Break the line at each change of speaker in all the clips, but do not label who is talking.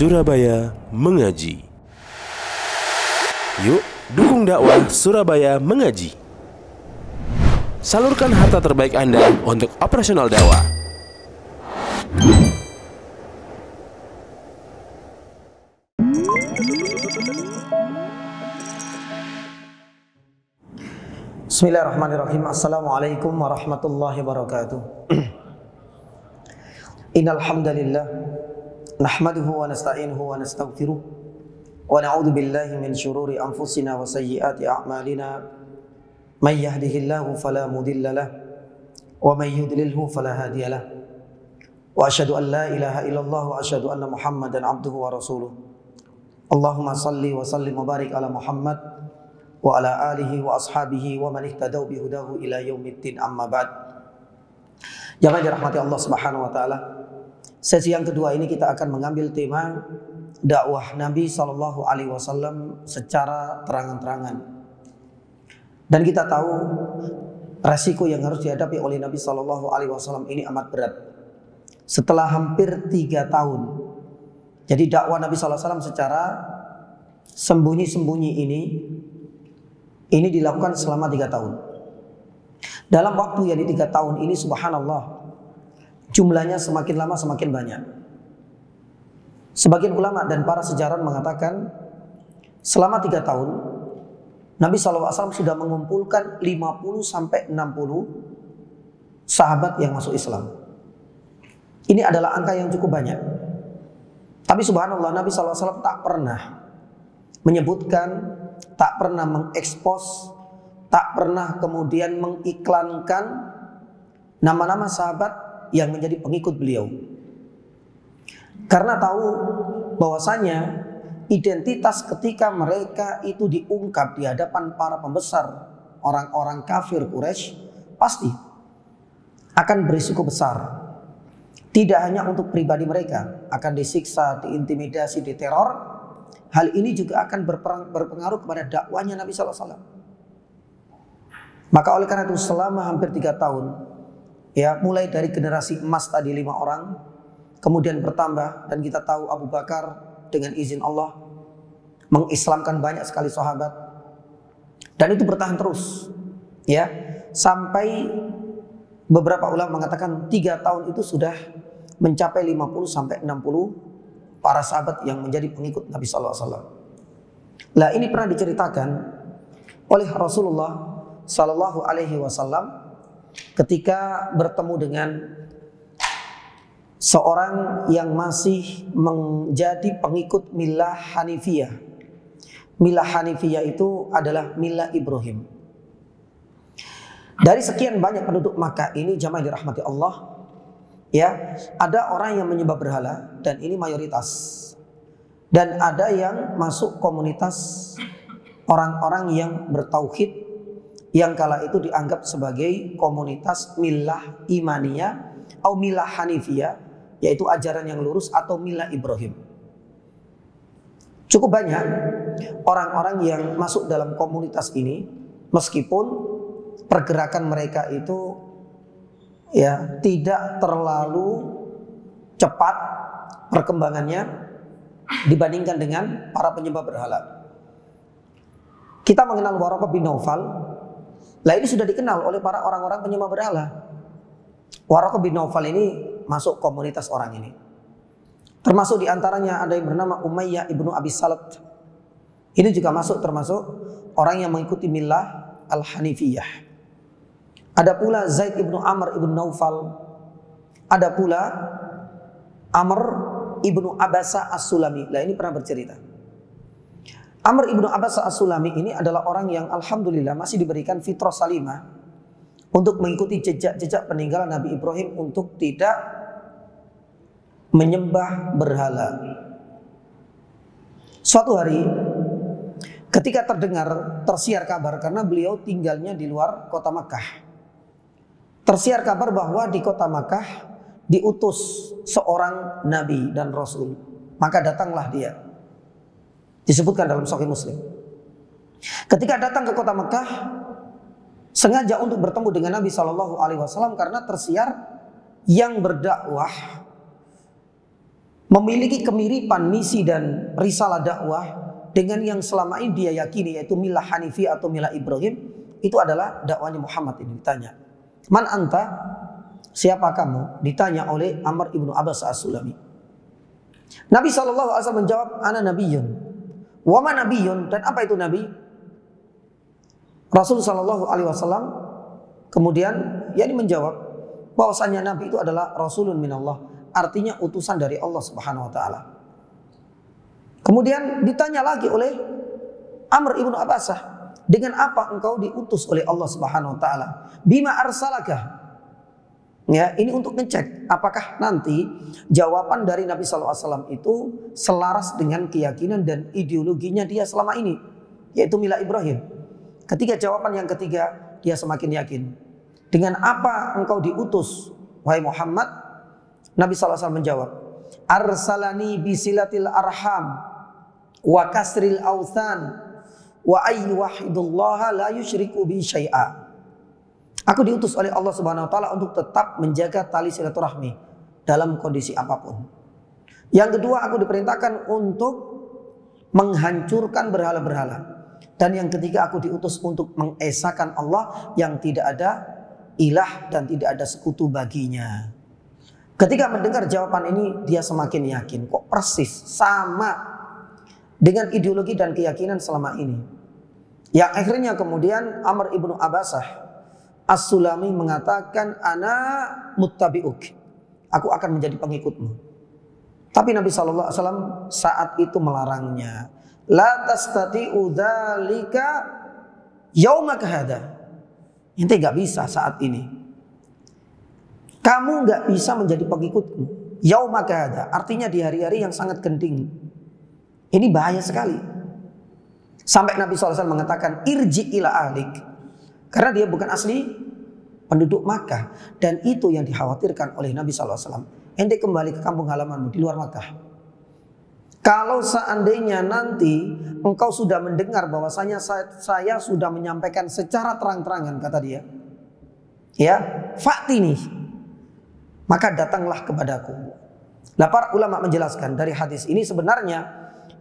Surabaya Mengaji. Yuk, dukung dakwah Surabaya Mengaji. Salurkan harta terbaik Anda untuk operasional dakwah.
Bismillahirrahmanirrahim. Assalamualaikum warahmatullahi wabarakatuh. Innal hamdalillah nahmaduhu wa nasta'inuhu wa nastaghfiruh wa na'udzu billahi min shururi anfusina wa sayyiati a'malina. May yahdihillahu fala mudilla lahu wa may yudlilhu fala hadiya lahu. Wa asyhadu an la ilaha illallah wa asyhadu anna Muhammadan abduhu wa rasuluh. Allahumma salli wa sallim wa barik ala Muhammad wa ala alihi wa ashabihi wa man ihtadaw bihudahu ila yaumiddin, amma ba'd. Jamaah dirahmati Allah Subhanahu wa taala. Sesi yang kedua ini kita akan mengambil tema dakwah Nabi sallallahu alaihi wasallam secara terang-terangan. Dan kita tahu resiko yang harus dihadapi oleh Nabi sallallahu alaihi wasallam ini amat berat. Setelah hampir 3 tahun. Jadi dakwah Nabi sallallahu alaihi wasallam secara sembunyi-sembunyi ini dilakukan selama 3 tahun. Dalam waktu yang di 3 tahun ini, subhanallah, jumlahnya semakin lama semakin banyak. Sebagian ulama dan para sejarawan mengatakan selama 3 tahun Nabi SAW sudah mengumpulkan 50-60 sahabat yang masuk Islam. Ini adalah angka yang cukup banyak. Tapi subhanallah, Nabi SAW tak pernah menyebutkan, tak pernah mengekspos, tak pernah kemudian mengiklankan nama-nama sahabat yang menjadi pengikut beliau. Karena tahu bahwasanya identitas ketika mereka itu diungkap di hadapan para pembesar orang-orang kafir Quraisy pasti akan berisiko besar. Tidak hanya untuk pribadi mereka, akan disiksa, diintimidasi, diteror. Hal ini juga akan berpengaruh kepada dakwanya Nabi SAW. Maka oleh karena itu selama hampir 3 tahun, ya, mulai dari generasi emas tadi 5 orang, kemudian bertambah, dan kita tahu Abu Bakar dengan izin Allah mengislamkan banyak sekali sahabat, dan itu bertahan terus, ya, sampai beberapa ulama mengatakan 3 tahun itu sudah mencapai 50-60 para sahabat yang menjadi pengikut Nabi SAW. Lah ini pernah diceritakan oleh Rasulullah Sallallahu Alaihi Wasallam ketika bertemu dengan seorang yang masih menjadi pengikut milah Hanifiyah. Milah Hanifiyah itu adalah milah Ibrahim. Dari sekian banyak penduduk Makkah ini, jamaah dirahmati Allah, ya, ada orang yang menyembah berhala, dan ini mayoritas. Dan ada yang masuk komunitas orang-orang yang bertauhid, yang kala itu dianggap sebagai komunitas milah imaniyah atau milah hanifiyah, yaitu ajaran yang lurus, atau milah Ibrahim. Cukup banyak orang-orang yang masuk dalam komunitas ini, meskipun pergerakan mereka itu, ya, tidak terlalu cepat perkembangannya dibandingkan dengan para penyembah berhala. Kita mengenal Waraqah bin Naufal. Lah ini sudah dikenal oleh para orang-orang penyembah berhala. Waraqah bin Naufal ini masuk komunitas orang ini. Termasuk diantaranya ada yang bernama Umayyah ibnu Abi Salat. Ini juga masuk termasuk orang yang mengikuti milah Al-Hanifiyah. Ada pula Zaid ibnu Amr ibnu Naufal. Ada pula Amr ibnu Abasa As-Sulami. Lah ini pernah bercerita. Amr ibnu Abasa As-Sulami ini adalah orang yang alhamdulillah masih diberikan fitrah salimah untuk mengikuti jejak-jejak peninggalan Nabi Ibrahim untuk tidak menyembah berhala. Suatu hari ketika tersiar kabar, karena beliau tinggalnya di luar kota Makkah, tersiar kabar bahwa di kota Makkah diutus seorang nabi dan rasul. Maka datanglah dia. Disebutkan dalam Sahih Muslim. Ketika datang ke kota Makkah, sengaja untuk bertemu dengan Nabi Shallallahu Alaihi Wasallam karena tersiar yang berdakwah memiliki kemiripan misi dan risalah dakwah dengan yang selama ini dia yakini, yaitu milah Hanifi atau milah Ibrahim, itu adalah dakwahnya Muhammad. Ini ditanya, man anta, siapa kamu? Ditanya oleh Amr ibnu Abbas as-Sulami. Nabi SAW menjawab, ana nabiyyun. Wa ma nabiyyun, dan apa itu nabi? Rasul SAW kemudian menjawab bahwasanya nabi itu adalah rasulun minallah, artinya utusan dari Allah Subhanahu wa taala. Kemudian ditanya lagi oleh Amr ibnu Abbasah, dengan apa engkau diutus oleh Allah Subhanahu wa taala? Bima arsalaka? Ya, ini untuk ngecek apakah nanti jawaban dari Nabi SAW itu selaras dengan keyakinan dan ideologinya dia selama ini, yaitu milah Ibrahim. Ketika jawaban yang ketiga, dia semakin yakin. Dengan apa engkau diutus, wahai Muhammad? Nabi SAW menjawab, arsalani bisilatil arham wa kasril authan wa ayyuwahidullaha la yusyriku bi syai'a. Aku diutus oleh Allah Subhanahu wa taala untuk tetap menjaga tali silaturahmi dalam kondisi apapun. Yang kedua, aku diperintahkan untuk menghancurkan berhala-berhala. Dan yang ketiga, aku diutus untuk mengesahkan Allah yang tidak ada ilah dan tidak ada sekutu baginya. Ketika mendengar jawaban ini, dia semakin yakin, kok persis sama dengan ideologi dan keyakinan selama ini. Yang akhirnya kemudian Amr ibnu Abbasah As-Sulami mengatakan, ana muttabi'uk, aku akan menjadi pengikutmu. Tapi Nabi SAW saat itu melarangnya, la tastati'u dzalika yaumaka hada. Ente gak bisa saat ini, kamu gak bisa menjadi pengikutku yaumaka hada, artinya di hari-hari yang sangat genting. Ini bahaya sekali. Sampai Nabi SAW mengatakan, irji ila ahlik, karena dia bukan asli penduduk Makkah. Dan itu yang dikhawatirkan oleh Nabi SAW. Ente kembali ke kampung halamanmu di luar Makkah. Kalau seandainya nanti engkau sudah mendengar bahwasanya saya sudah menyampaikan secara terang-terangan, kata dia, ya, fa'tini, maka datanglah kepadaku. Nah, para ulama menjelaskan dari hadis ini, sebenarnya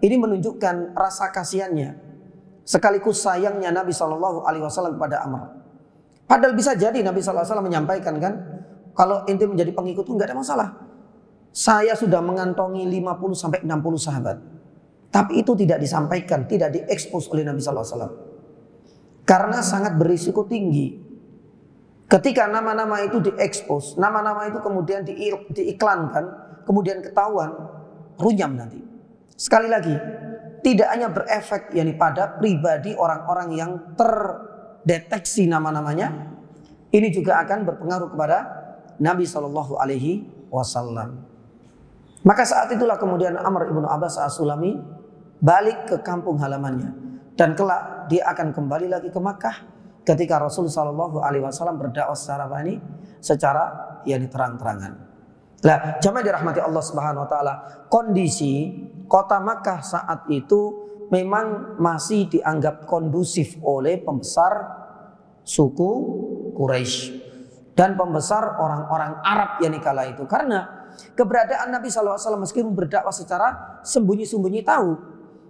ini menunjukkan rasa kasihannya sekaligus sayangnya Nabi SAW kepada Amr. Padahal bisa jadi Nabi SAW menyampaikan, kan, kalau ente menjadi pengikutku nggak ada masalah. Saya sudah mengantongi 50-60 sahabat. Tapi itu tidak disampaikan, tidak diekspos oleh Nabi SAW. Karena sangat berisiko tinggi. Ketika nama-nama itu diekspos, nama-nama itu kemudian diiklankan, kemudian ketahuan, runyam nanti. Sekali lagi, tidak hanya berefek pada pribadi orang-orang yang terdeteksi nama-namanya, ini juga akan berpengaruh kepada Nabi SAW. Maka saat itulah kemudian Amr ibnu Abbas as-Sulami balik ke kampung halamannya, dan kelak dia akan kembali lagi ke Makkah ketika Rasul SAW berdakwah secara terang-terangan. Nah, jamaah dirahmati Allah Subhanahu wa taala, kondisi kota Makkah saat itu memang masih dianggap kondusif oleh pembesar suku Quraisy dan pembesar orang-orang Arab kala itu, karena keberadaan Nabi SAW meskipun berdakwah secara sembunyi-sembunyi tahu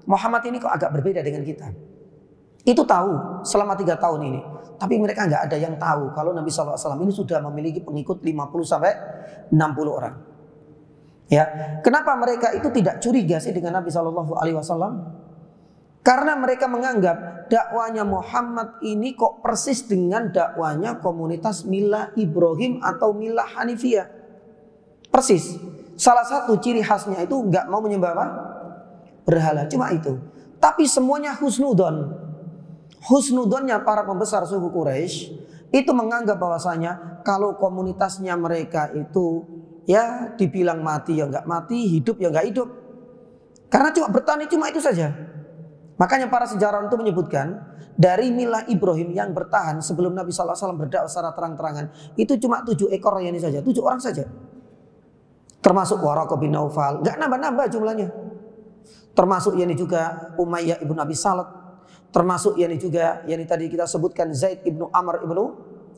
Muhammad ini kok agak berbeda dengan kita. Itu tahu selama 3 tahun ini. Tapi mereka nggak ada yang tahu kalau Nabi SAW ini sudah memiliki pengikut 50-60 orang. Ya, kenapa mereka itu tidak curiga sih dengan Nabi SAW? Karena mereka menganggap dakwanya Muhammad ini kok persis dengan dakwanya komunitas Milah Ibrahim atau Milah Hanifiyah. Persis. Salah satu ciri khasnya itu nggak mau menyembah apa? Berhala. Cuma itu. Tapi semuanya husnudon. Husnudonnya para pembesar suku Quraisy itu menganggap bahwasanya kalau komunitasnya mereka itu dibilang mati ya nggak mati, hidup ya nggak hidup. Karena cuma bertani, cuma itu saja. Makanya para sejarawan itu menyebutkan dari Milah Ibrahim yang bertahan sebelum Nabi SAW berdakwah secara terang-terangan itu cuma 7 ekor ini saja, 7 orang saja. Termasuk Waraqah bin Naufal, nggak nambah-nambah jumlahnya. Termasuk juga Umayyah ibnu Abi Salat. Termasuk juga tadi kita sebutkan Zaid ibnu Amr ibnu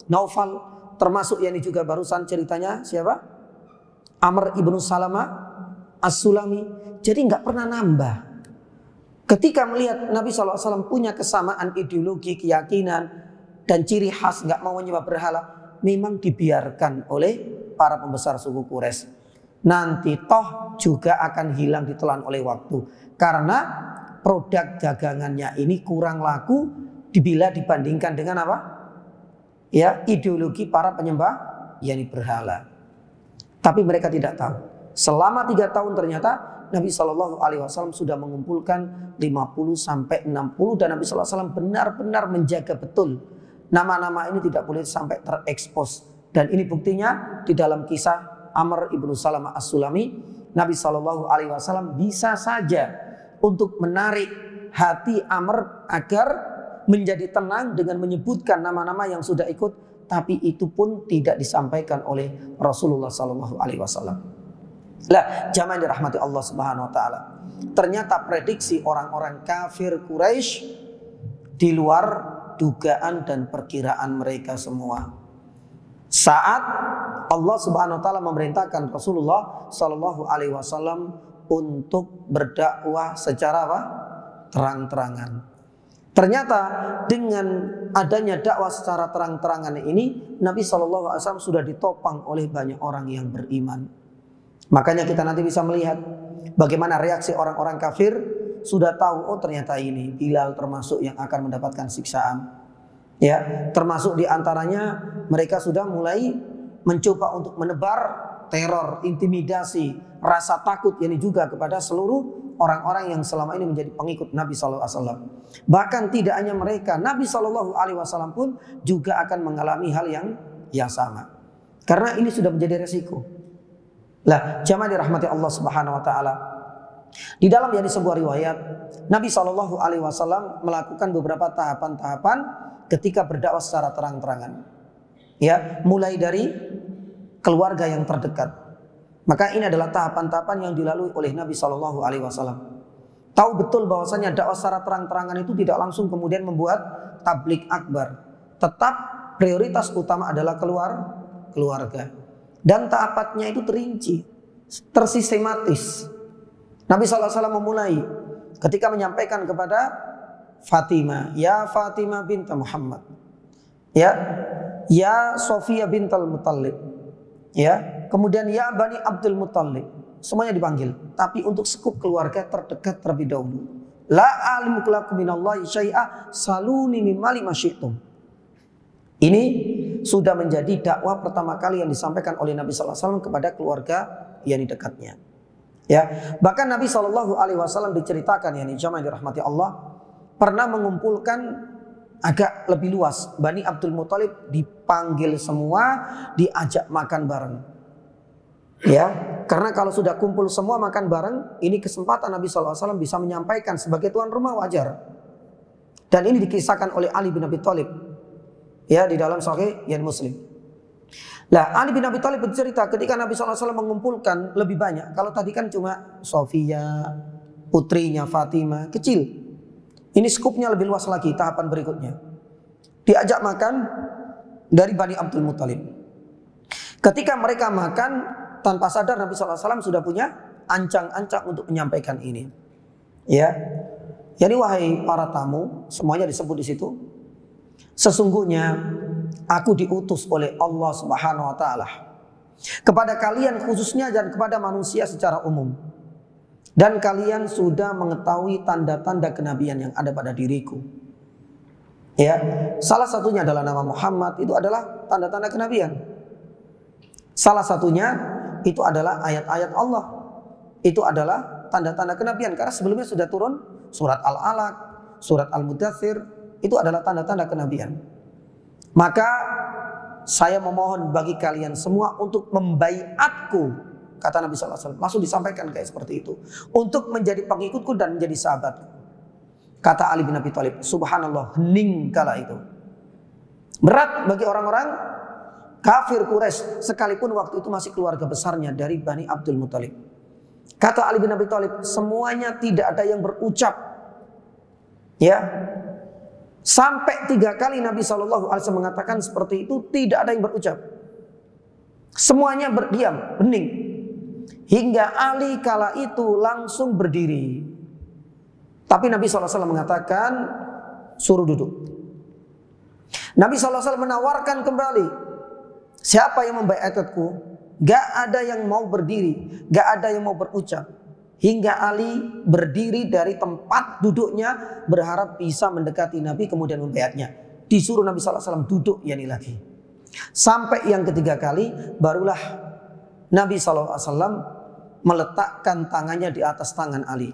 Naufal. Termasuk juga barusan ceritanya siapa? Amr ibnu Salamah. As-Sulami, jadi nggak pernah nambah. Ketika melihat Nabi SAW punya kesamaan ideologi, keyakinan, dan ciri khas nggak mau menyembah berhala, memang dibiarkan oleh para pembesar suku Quraisy. Nanti toh juga akan hilang ditelan oleh waktu, karena produk dagangannya ini kurang laku bila dibandingkan dengan apa? Ya, ideologi para penyembah yakni berhala. Tapi mereka tidak tahu. Selama 3 tahun ternyata Nabi SAW sudah mengumpulkan 50 sampai 60 dan Nabi SAW benar-benar menjaga betul nama-nama ini tidak boleh sampai terekspos. Dan ini buktinya di dalam kisah Amr ibnu Salamah As-Sulami, Nabi SAW bisa saja untuk menarik hati Amr agar menjadi tenang dengan menyebutkan nama-nama yang sudah ikut. Tapi itu pun tidak disampaikan oleh Rasulullah SAW. Lah, jamaah yang dirahmati Allah Subhanahu Wa Taala. Ternyata prediksi orang-orang kafir Quraisy di luar dugaan dan perkiraan mereka semua. Saat Allah Subhanahu Wa Taala memerintahkan Rasulullah SAW untuk berdakwah secara apa? Terang-terangan. Ternyata dengan adanya dakwah secara terang-terangan ini, Nabi SAW sudah ditopang oleh banyak orang yang beriman. Makanya kita nanti bisa melihat bagaimana reaksi orang-orang kafir. Sudah tahu, oh ternyata ini Bilal termasuk yang akan mendapatkan siksaan. Ya, termasuk diantaranya mereka sudah mulai mencoba untuk menebar teror, intimidasi, rasa takut ini juga kepada seluruh orang-orang yang selama ini menjadi pengikut Nabi SAW. Bahkan tidak hanya mereka, Nabi SAW pun juga akan mengalami hal yang sama. Karena ini sudah menjadi resiko. Lah, jamaah dirahmati Allah Subhanahu Wa Taala. Di dalam yang sebuah riwayat, Nabi SAW melakukan beberapa tahapan-tahapan ketika berdakwah secara terang-terangan. Ya, mulai dari keluarga yang terdekat. Maka ini adalah tahapan-tahapan yang dilalui oleh Nabi SAW. Tahu betul bahwasanya dakwah secara terang-terangan itu tidak langsung kemudian membuat tablik akbar. Tetap prioritas utama adalah keluarga. Dan tahapannya itu terinci, tersistematis. Nabi SAW memulai ketika menyampaikan kepada Fatimah, ya Fatimah binta Muhammad, ya Sofia bintal Muttalib, ya, kemudian ya Bani Abdul Muttalib, semuanya dipanggil. Tapi untuk skup keluarga terdekat terlebih dahulu. La alimu lakum minallahi syai'a saluni min mali masyitum. Ini sudah menjadi dakwah pertama kali yang disampaikan oleh Nabi SAW kepada keluarga yang di dekatnya. Ya, bahkan Nabi SAW diceritakan, ya, jamaah yang dirahmati Allah, pernah mengumpulkan agak lebih luas. Bani Abdul Muttalib dipanggil semua, diajak makan bareng. Ya, karena kalau sudah kumpul semua makan bareng, ini kesempatan Nabi SAW bisa menyampaikan sebagai tuan rumah wajar. Dan ini dikisahkan oleh Ali bin Abi Thalib, ya, di dalam Sahih yang Muslim. Lah, Ali bin Abi Thalib bercerita ketika Nabi SAW mengumpulkan lebih banyak. Kalau tadi kan cuma Sofia, putrinya Fatimah, kecil. Ini skupnya lebih luas lagi, tahapan berikutnya. Diajak makan dari Bani Abdul Muttalib. Ketika mereka makan, tanpa sadar Nabi SAW sudah punya ancang-ancang untuk menyampaikan ini. Ya, jadi wahai para tamu, semuanya disebut di situ. Sesungguhnya aku diutus oleh Allah Subhanahu Wa Taala kepada kalian khususnya dan kepada manusia secara umum. Dan kalian sudah mengetahui tanda-tanda kenabian yang ada pada diriku. Ya, salah satunya adalah nama Muhammad, itu adalah tanda-tanda kenabian. Salah satunya itu adalah ayat-ayat Allah. Itu adalah tanda-tanda kenabian karena sebelumnya sudah turun surat Al-Alaq, surat Al-Mudaththir, itu adalah tanda-tanda kenabian. Maka saya memohon bagi kalian semua untuk membaiatku. Kata Nabi SAW, langsung disampaikan kayak seperti itu. Untuk menjadi pengikutku dan menjadi sahabatku. Kata Ali bin Abi Thalib, subhanallah, hening kala itu. Berat bagi orang-orang kafir Quraisy, sekalipun waktu itu masih keluarga besarnya dari Bani Abdul Muttalib. Kata Ali bin Abi Thalib, semuanya tidak ada yang berucap. Ya, sampai 3 kali Nabi SAW mengatakan seperti itu, tidak ada yang berucap. Semuanya berdiam, hening. hingga Ali kala itu langsung berdiri. Tapi Nabi SAW mengatakan, suruh duduk. Nabi SAW menawarkan kembali, siapa yang membaiatku? Gak ada yang mau berdiri, gak ada yang mau berucap. Hingga Ali berdiri dari tempat duduknya, berharap bisa mendekati Nabi kemudian membaiatnya. Disuruh Nabi SAW duduk lagi. Sampai yang ketiga kali, barulah Nabi SAW meletakkan tangannya di atas tangan Ali.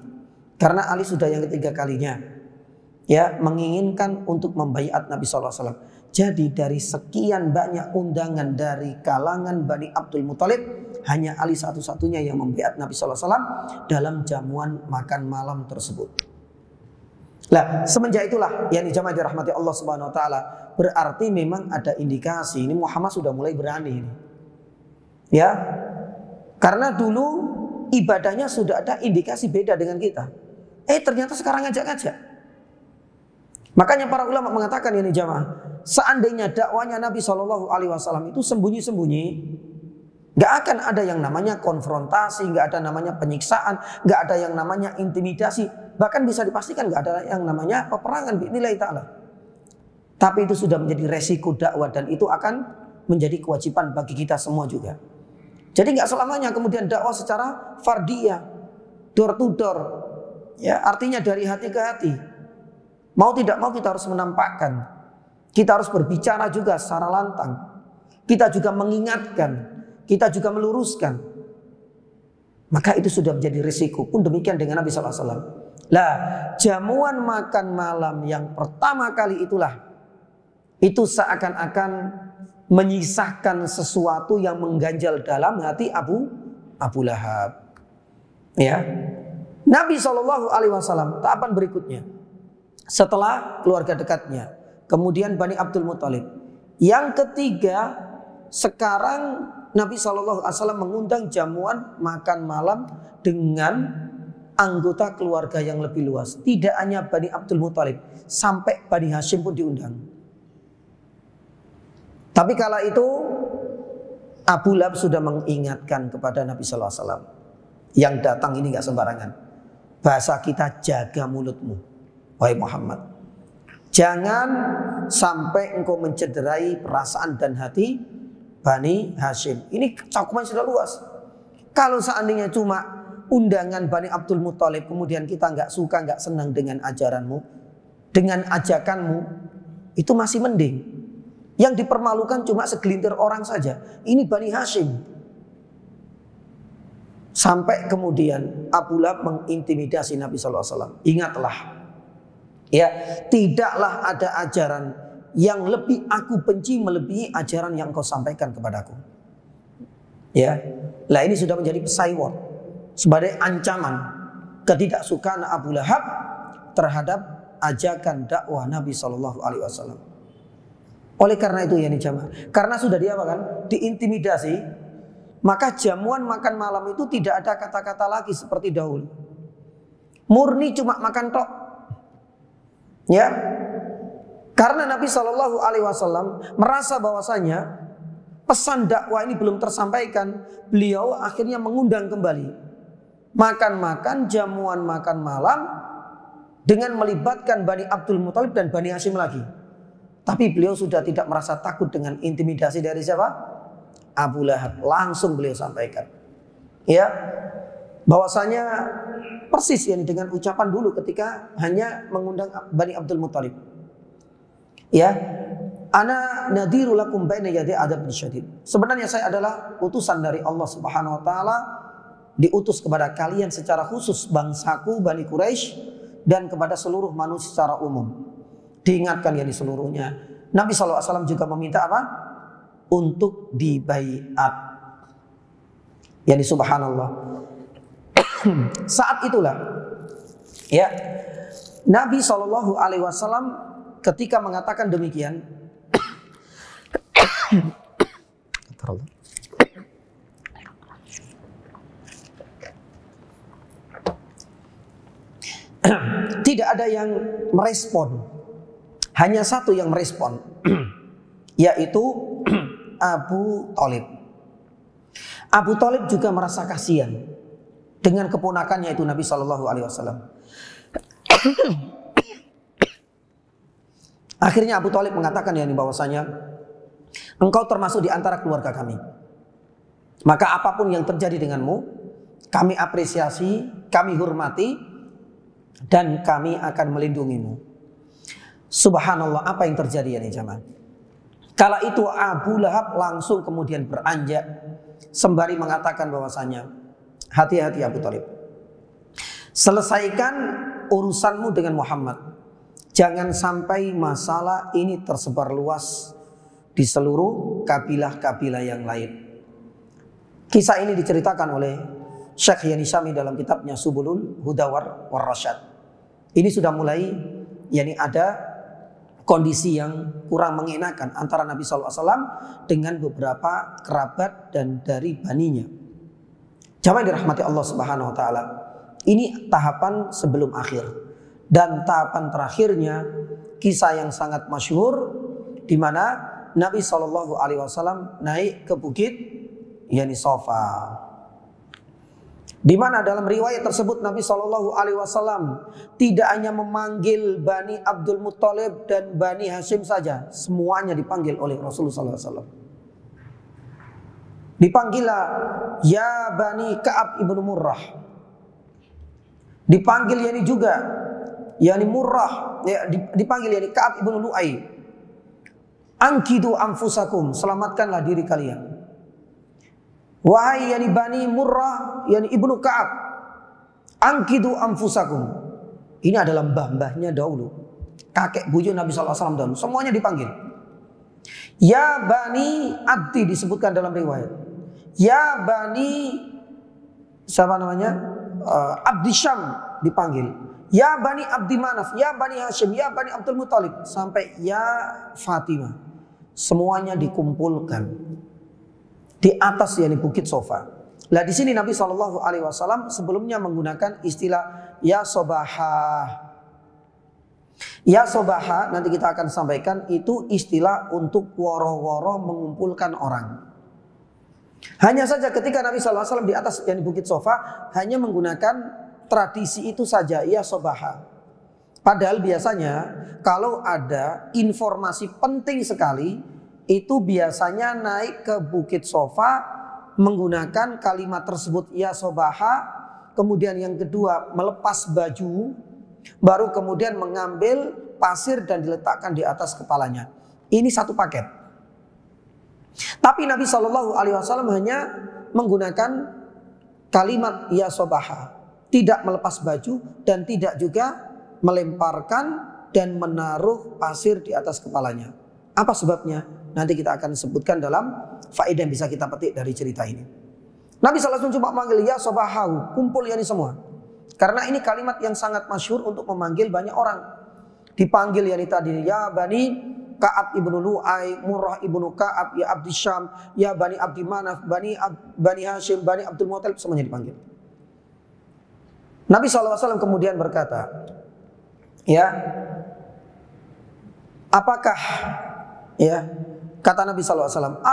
Karena Ali sudah yang ketiga kalinya menginginkan untuk membaiat Nabi SAW. Jadi dari sekian banyak undangan dari kalangan Bani Abdul Muthalib, hanya Ali satu-satunya yang membaiat Nabi SAW dalam jamuan makan malam tersebut. Lah, semenjak itulah yang jamaah dirahmati Allah Subhanahu wa taala, berarti memang ada indikasi ini Muhammad sudah mulai berani ini. Ya. Karena dulu ibadahnya sudah ada indikasi beda dengan kita. Ternyata sekarang ngajak-ngajak. Makanya para ulama mengatakan ini jamaah, seandainya dakwanya Nabi SAW itu sembunyi-sembunyi, gak akan ada yang namanya konfrontasi, gak ada namanya penyiksaan, gak ada yang namanya intimidasi, bahkan bisa dipastikan gak ada yang namanya peperangan bi'idznillah ta'ala. Tapi itu sudah menjadi resiko dakwah dan itu akan menjadi kewajiban bagi kita semua juga. Jadi gak selamanya kemudian dakwah secara fardiyah, door to door, artinya dari hati ke hati. Mau tidak mau kita harus menampakkan. Kita harus berbicara juga secara lantang. Kita juga mengingatkan. Kita juga meluruskan. Maka itu sudah menjadi risiko. Pun demikian dengan Nabi SAW. Lah, jamuan makan malam yang pertama kali itulah, itu seakan-akan menyisahkan sesuatu yang mengganjal dalam hati Abu Lahab. Ya, Nabi SAW tahapan berikutnya. Setelah keluarga dekatnya, kemudian Bani Abdul Muthalib. Yang ketiga, sekarang Nabi SAW mengundang jamuan makan malam dengan anggota keluarga yang lebih luas. Tidak hanya Bani Abdul Muthalib, sampai Bani Hashim pun diundang. Tapi kala itu Abu Lahab sudah mengingatkan kepada Nabi SAW, yang datang ini gak sembarangan. Bahasa kita, jaga mulutmu, wahai Muhammad. Jangan sampai engkau mencederai perasaan dan hati Bani Hashim. Ini cakupan sudah luas. Kalau seandainya cuma undangan Bani Abdul Muthalib, kemudian kita nggak suka, nggak senang dengan ajaranmu, dengan ajakanmu, itu masih mending. Yang dipermalukan cuma segelintir orang saja. Ini Bani Hashim. Sampai kemudian Abu Lahab mengintimidasi Nabi SAW. Ingatlah, tidaklah ada ajaran yang lebih aku benci melebihi ajaran yang kau sampaikan kepadaku. Lah ini sudah menjadi pesawat sebagai ancaman ketidaksukaan Abu Lahab terhadap ajakan dakwah Nabi SAW. Oleh karena itu karena sudah diintimidasi, maka jamuan makan malam itu tidak ada kata-kata lagi seperti dahulu. Murni cuma makan tok. Karena Nabi SAW merasa bahwasanya pesan dakwah ini belum tersampaikan, beliau akhirnya mengundang kembali makan-makan jamuan makan malam dengan melibatkan Bani Abdul Muthalib dan Bani Hashim lagi. Tapi beliau sudah tidak merasa takut dengan intimidasi dari siapa? Abu Lahab. Langsung beliau sampaikan, bahwasanya persis dengan ucapan dulu ketika hanya mengundang Bani Abdul Muthalib. Ana nadhirul lakum baina yaday adzabin syadid. Sebenarnya saya adalah utusan dari Allah Subhanahu wa taala, diutus kepada kalian secara khusus bangsaku Bani Quraisy dan kepada seluruh manusia secara umum. Diingatkan seluruhnya. Nabi SAW juga meminta apa? Untuk dibaiat. Subhanallah. Saat itulah Nabi SAW ketika mengatakan demikian, tidak ada yang merespon. Hanya satu yang merespon, yaitu Abu Thalib. Abu Thalib juga merasa kasihan dengan keponakannya itu Nabi Shallallahu Alaihi Wasallam. Akhirnya Abu Thalib mengatakan bahwasanya engkau termasuk di antara keluarga kami. Maka apapun yang terjadi denganmu, kami apresiasi, kami hormati, dan kami akan melindungimu. Subhanallah, apa yang terjadi jamaah? Kala itu Abu Lahab langsung kemudian beranjak sembari mengatakan bahwasanya, hati-hati Abu Thalib. Selesaikan urusanmu dengan Muhammad. Jangan sampai masalah ini tersebar luas di seluruh kabilah-kabilah yang lain. Kisah ini diceritakan oleh Syekh Yani Syami dalam kitabnya Subulul Huda war Rasyad. Ini sudah mulai ada kondisi yang kurang mengenakan antara Nabi SAW dengan beberapa kerabat dan dari baninya. Jamaah dirahmati Allah Subhanahu Wa Taala. Ini tahapan sebelum akhir. Dan tahapan terakhirnya kisah yang sangat masyhur di mana Nabi SAW naik ke bukit Safa. Di mana dalam riwayat tersebut Nabi SAW tidak hanya memanggil Bani Abdul Muttalib dan Bani Hashim saja, semuanya dipanggil oleh Rasulullah SAW. Dipanggillah ya Bani Ka'ab ibnu Murrah. Dipanggil juga Murrah, dipanggil Ka'ab ibnu Lu'ay. Angkidu anfusakum, selamatkanlah diri kalian. Wahai Bani Murrah, ibnu Ka'ab, angkidu anfusakum. Ini adalah mbah-mbahnya dahulu, kakek buyut Nabi SAW dahulu. Semuanya dipanggil. Ya Bani Abdi disebutkan dalam riwayat. Ya Bani Abdi Syam dipanggil. Ya Bani Abdi Manaf, ya Bani Hashim, ya Bani Abdul Muttalib, sampai ya Fatimah. Semuanya dikumpulkan di atas bukit Safa. Lah di sini Nabi SAW sebelumnya menggunakan istilah ya Sobahah. Ya Sobahah nanti kita akan sampaikan itu istilah untuk woro-woro mengumpulkan orang. Hanya saja ketika Nabi SAW di atas bukit Safa hanya menggunakan tradisi itu saja, ya Sobaha. Padahal biasanya kalau ada informasi penting sekali, itu biasanya naik ke bukit Safa menggunakan kalimat tersebut ya Sobaha. Kemudian yang kedua melepas baju, baru kemudian mengambil pasir dan diletakkan di atas kepalanya. Ini satu paket. Tapi Nabi SAW hanya menggunakan kalimat ya Sobaha. Tidak melepas baju dan tidak juga melemparkan dan menaruh pasir di atas kepalanya. Apa sebabnya? Nanti kita akan sebutkan dalam faedah yang bisa kita petik dari cerita ini. Nabi SAW cuma memanggil ya Sobahahu, kumpul semua. Karena ini kalimat yang sangat masyhur untuk memanggil banyak orang. Dipanggil tadi ya Bani Ka'ab ibnu Lu'ay, Murrah ibnu Ka'ab, ya Abdi Syam, ya Bani Abdi Manaf, Bani Hashim, Bani Abdul Muttalib, semuanya dipanggil. Nabi SAW kemudian berkata, apakah kata Nabi SAW,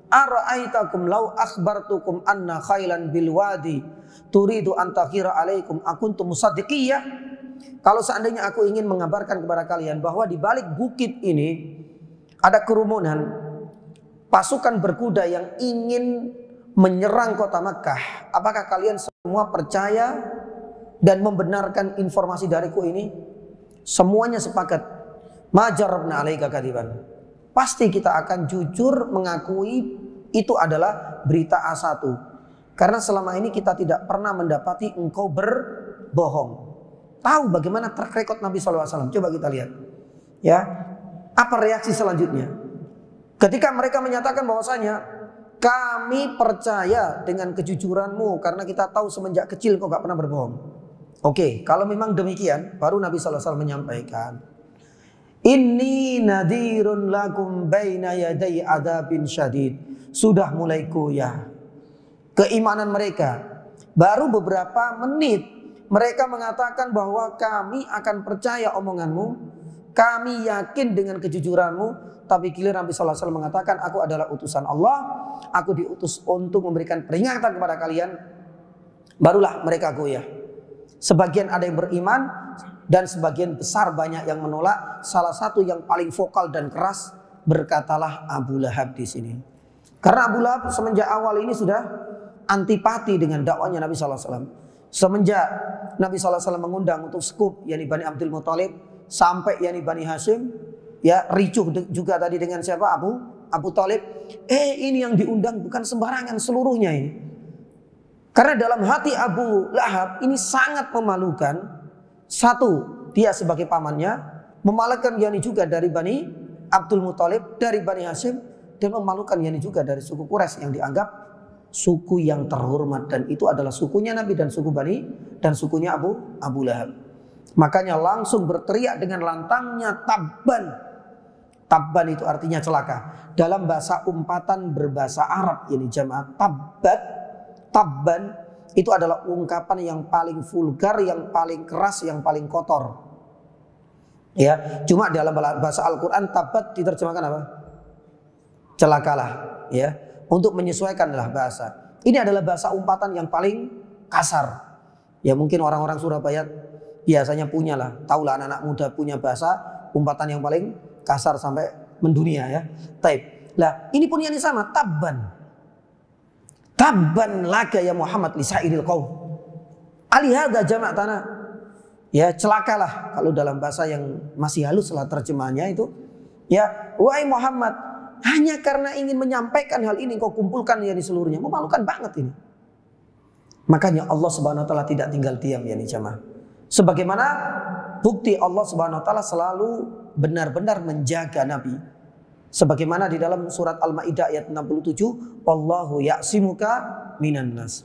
Ara'aitakum law akhbartukum anna khailan bil wadi turidu an takhira alaikum akuntum musaddiqiyah. Kalau seandainya aku ingin mengabarkan kepada kalian bahwa di balik bukit ini ada kerumunan pasukan berkuda yang ingin menyerang kota Makkah, apakah kalian semua percaya dan membenarkan informasi dariku ini? Semuanya sepakat. Majarabna alaika kadiban. Pasti kita akan jujur mengakui itu adalah berita A1. Karena selama ini kita tidak pernah mendapati engkau berbohong. Tahu bagaimana track record Nabi SAW? Coba kita lihat. Apa reaksi selanjutnya? Ketika mereka menyatakan bahwasanya kami percaya dengan kejujuranmu karena kita tahu semenjak kecil kau gak pernah berbohong. Oke, kalau memang demikian, baru Nabi SAW menyampaikan, Inni nadirun lakum baina yaday adabin syadid. Sudah mulai goyah keimanan mereka. Baru beberapa menit mereka mengatakan bahwa kami akan percaya omonganmu kami yakin dengan kejujuranmu. Tapi giliran Nabi sallallahu alaihi wasallam mengatakan, aku adalah utusan Allah, aku diutus untuk memberikan peringatan kepada kalian, barulah mereka goyah. Sebagian ada yang beriman dan sebagian besar banyak yang menolak. Salah satu yang paling vokal dan keras berkatalah Abu Lahab di sini. Karena Abu Lahab semenjak awal ini sudah antipati dengan dakwanya Nabi sallallahu alaihi wasallam. Semenjak Nabi sallallahu alaihi wasallam mengundang untuk skup yakni Bani Abdul Muthalib sampai yakni Bani Hashim, ya ricuh juga tadi dengan siapa? Abu Thalib. Ini yang diundang bukan sembarangan seluruhnya ini. Karena dalam hati Abu Lahab ini sangat memalukan. Satu, dia sebagai pamannya, memalukan yakni juga dari Bani Abdul Muthalib, dari Bani Hashim, dan memalukan yakni juga dari suku Quraisy yang dianggap suku yang terhormat, dan itu adalah sukunya Nabi dan suku Bani dan sukunya Abu Lahab. Makanya langsung berteriak dengan lantangnya, tabban. Tabban itu artinya celaka. Dalam bahasa umpatan berbahasa Arab ini jamaah, tabban itu adalah ungkapan yang paling vulgar, yang paling keras, yang paling kotor. Ya, cuma dalam bahasa Al-Qur'an tabbat diterjemahkan apa? Celakalah, ya. Untuk menyesuaikanlah bahasa. Ini adalah bahasa umpatan yang paling kasar. Ya mungkin orang-orang Surabaya biasanya punyalah, taulah anak-anak muda punya bahasa umpatan yang paling kasar sampai mendunia ya. Taib. Lah, ini pun yang sama, tabban. Tabban laka ya Muhammad li sa'iril qaum. Alihada jamak tanah. Ya, celakalah kalau dalam bahasa yang masih halus lah terjemahannya itu. Ya, wahai Muhammad, hanya karena ingin menyampaikan hal ini kau kumpulkan ya di seluruhnya. Memalukan banget ini. Makanya Allah Subhanahu wa taala tidak tinggal diam ya nih jamaah. Sebagaimana bukti Allah Subhanahu wa taala selalu benar-benar menjaga Nabi. Sebagaimana di dalam surat Al-Maidah ayat 67, wallahu ya'simuka minan nas.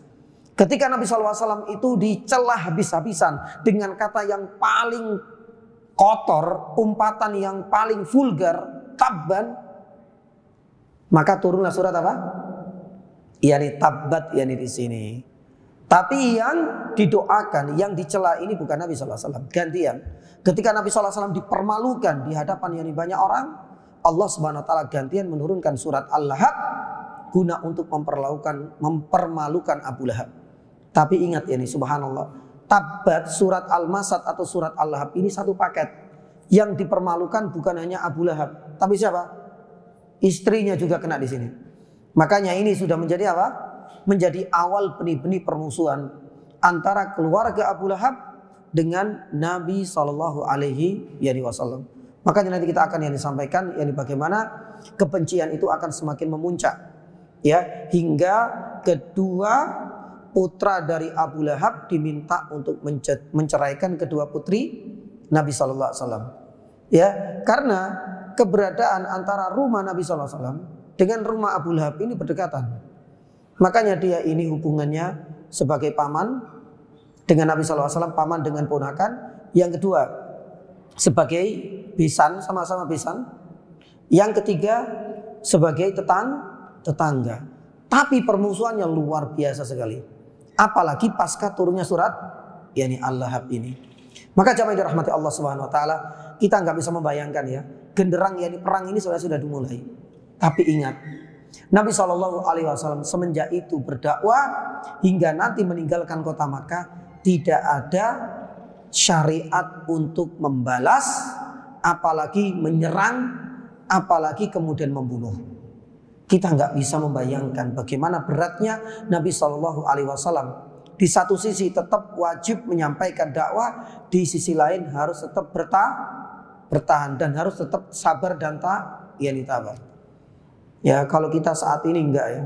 Ketika Nabi SAW itu dicela habis-habisan dengan kata yang paling kotor, umpatan yang paling vulgar, tabban, maka turunlah surat apa? Yani tabbat yani di sini. Tapi yang didoakan, yang dicela ini bukan Nabi SAW. Gantian. Ketika Nabi SAW dipermalukan di hadapan yani banyak orang, Allah Subhanahu wa taala gantian menurunkan surat Al-Lahab guna untuk mempermalukan Abu Lahab. Tapi ingat ini subhanallah, tabbat, surat Al-Masad atau surat Al-Lahab ini satu paket. Yang dipermalukan bukan hanya Abu Lahab, tapi siapa? Istrinya juga kena di sini. Makanya ini sudah menjadi apa? Menjadi awal benih-benih permusuhan antara keluarga Abu Lahab dengan Nabi Shallallahu Alaihi Wasallam. Makanya nanti kita akan yang disampaikan, yang bagaimana kebencian itu akan semakin memuncak, ya, hingga kedua putra dari Abu Lahab diminta untuk menceraikan kedua putri Nabi Shallallahu Alaihi Wasallam, ya, karena keberadaan antara rumah Nabi Shallallahu Alaihi Wasallam dengan rumah Abu Lahab ini berdekatan. Makanya dia ini hubungannya sebagai paman dengan Nabi Shallallahu Alaihi Wasallam, paman dengan ponakan. Yang kedua sebagai besan, sama-sama besan. Yang ketiga sebagai tetangga. Tapi permusuhannya luar biasa sekali. Apalagi pasca turunnya surat yakni Al-Lahab ini. Maka jamaah dirahmati Allah Subhanahu wa taala, kita nggak bisa membayangkan ya, genderang yakni perang ini sudah dimulai. Tapi ingat, Nabi Shallallahu Alaihi Wasallam semenjak itu berdakwah hingga nanti meninggalkan kota Makkah, tidak ada syariat untuk membalas, apalagi menyerang, apalagi kemudian membunuh. Kita nggak bisa membayangkan bagaimana beratnya Nabi Shallallahu Alaihi Wasallam. Di satu sisi tetap wajib menyampaikan dakwah, di sisi lain harus tetap bertahan dan harus tetap sabar dan tabah. Ya, kalau kita saat ini enggak ya,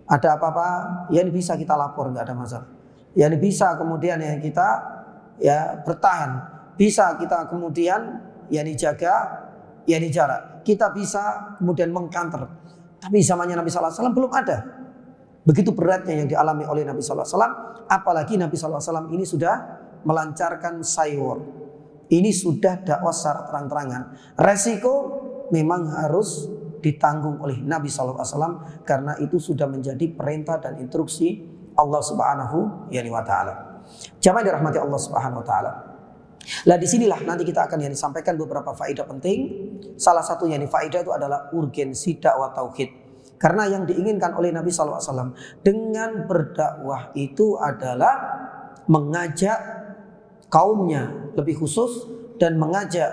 ada apa-apa ya ini bisa kita lapor, enggak ada masalah. Ya ini bisa kemudian ya kita ya bertahan, bisa kita kemudian ya ini jaga, ya ini jarak. Kita bisa kemudian mengcounter. Tapi zamannya Nabi Sallallahu Alaihi Wasallam belum ada. Begitu beratnya yang dialami oleh Nabi Sallallahu Alaihi Wasallam, apalagi Nabi Sallallahu Alaihi Wasallam ini sudah melancarkan saywar. Ini sudah dakwah secara terang-terangan. Resiko memang harus ditanggung oleh Nabi Sallallahu Alaihi Wasallam karena itu sudah menjadi perintah dan instruksi Allah Subhanahu wa taala. Jamaah dirahmati Allah Subhanahu wa taala. Lah disinilah nanti kita akan sampaikan beberapa faedah penting. Salah satunya faedah itu adalah urgensi dakwah tauhid. Karena yang diinginkan oleh Nabi SAW dengan berdakwah itu adalah mengajak kaumnya lebih khusus dan mengajak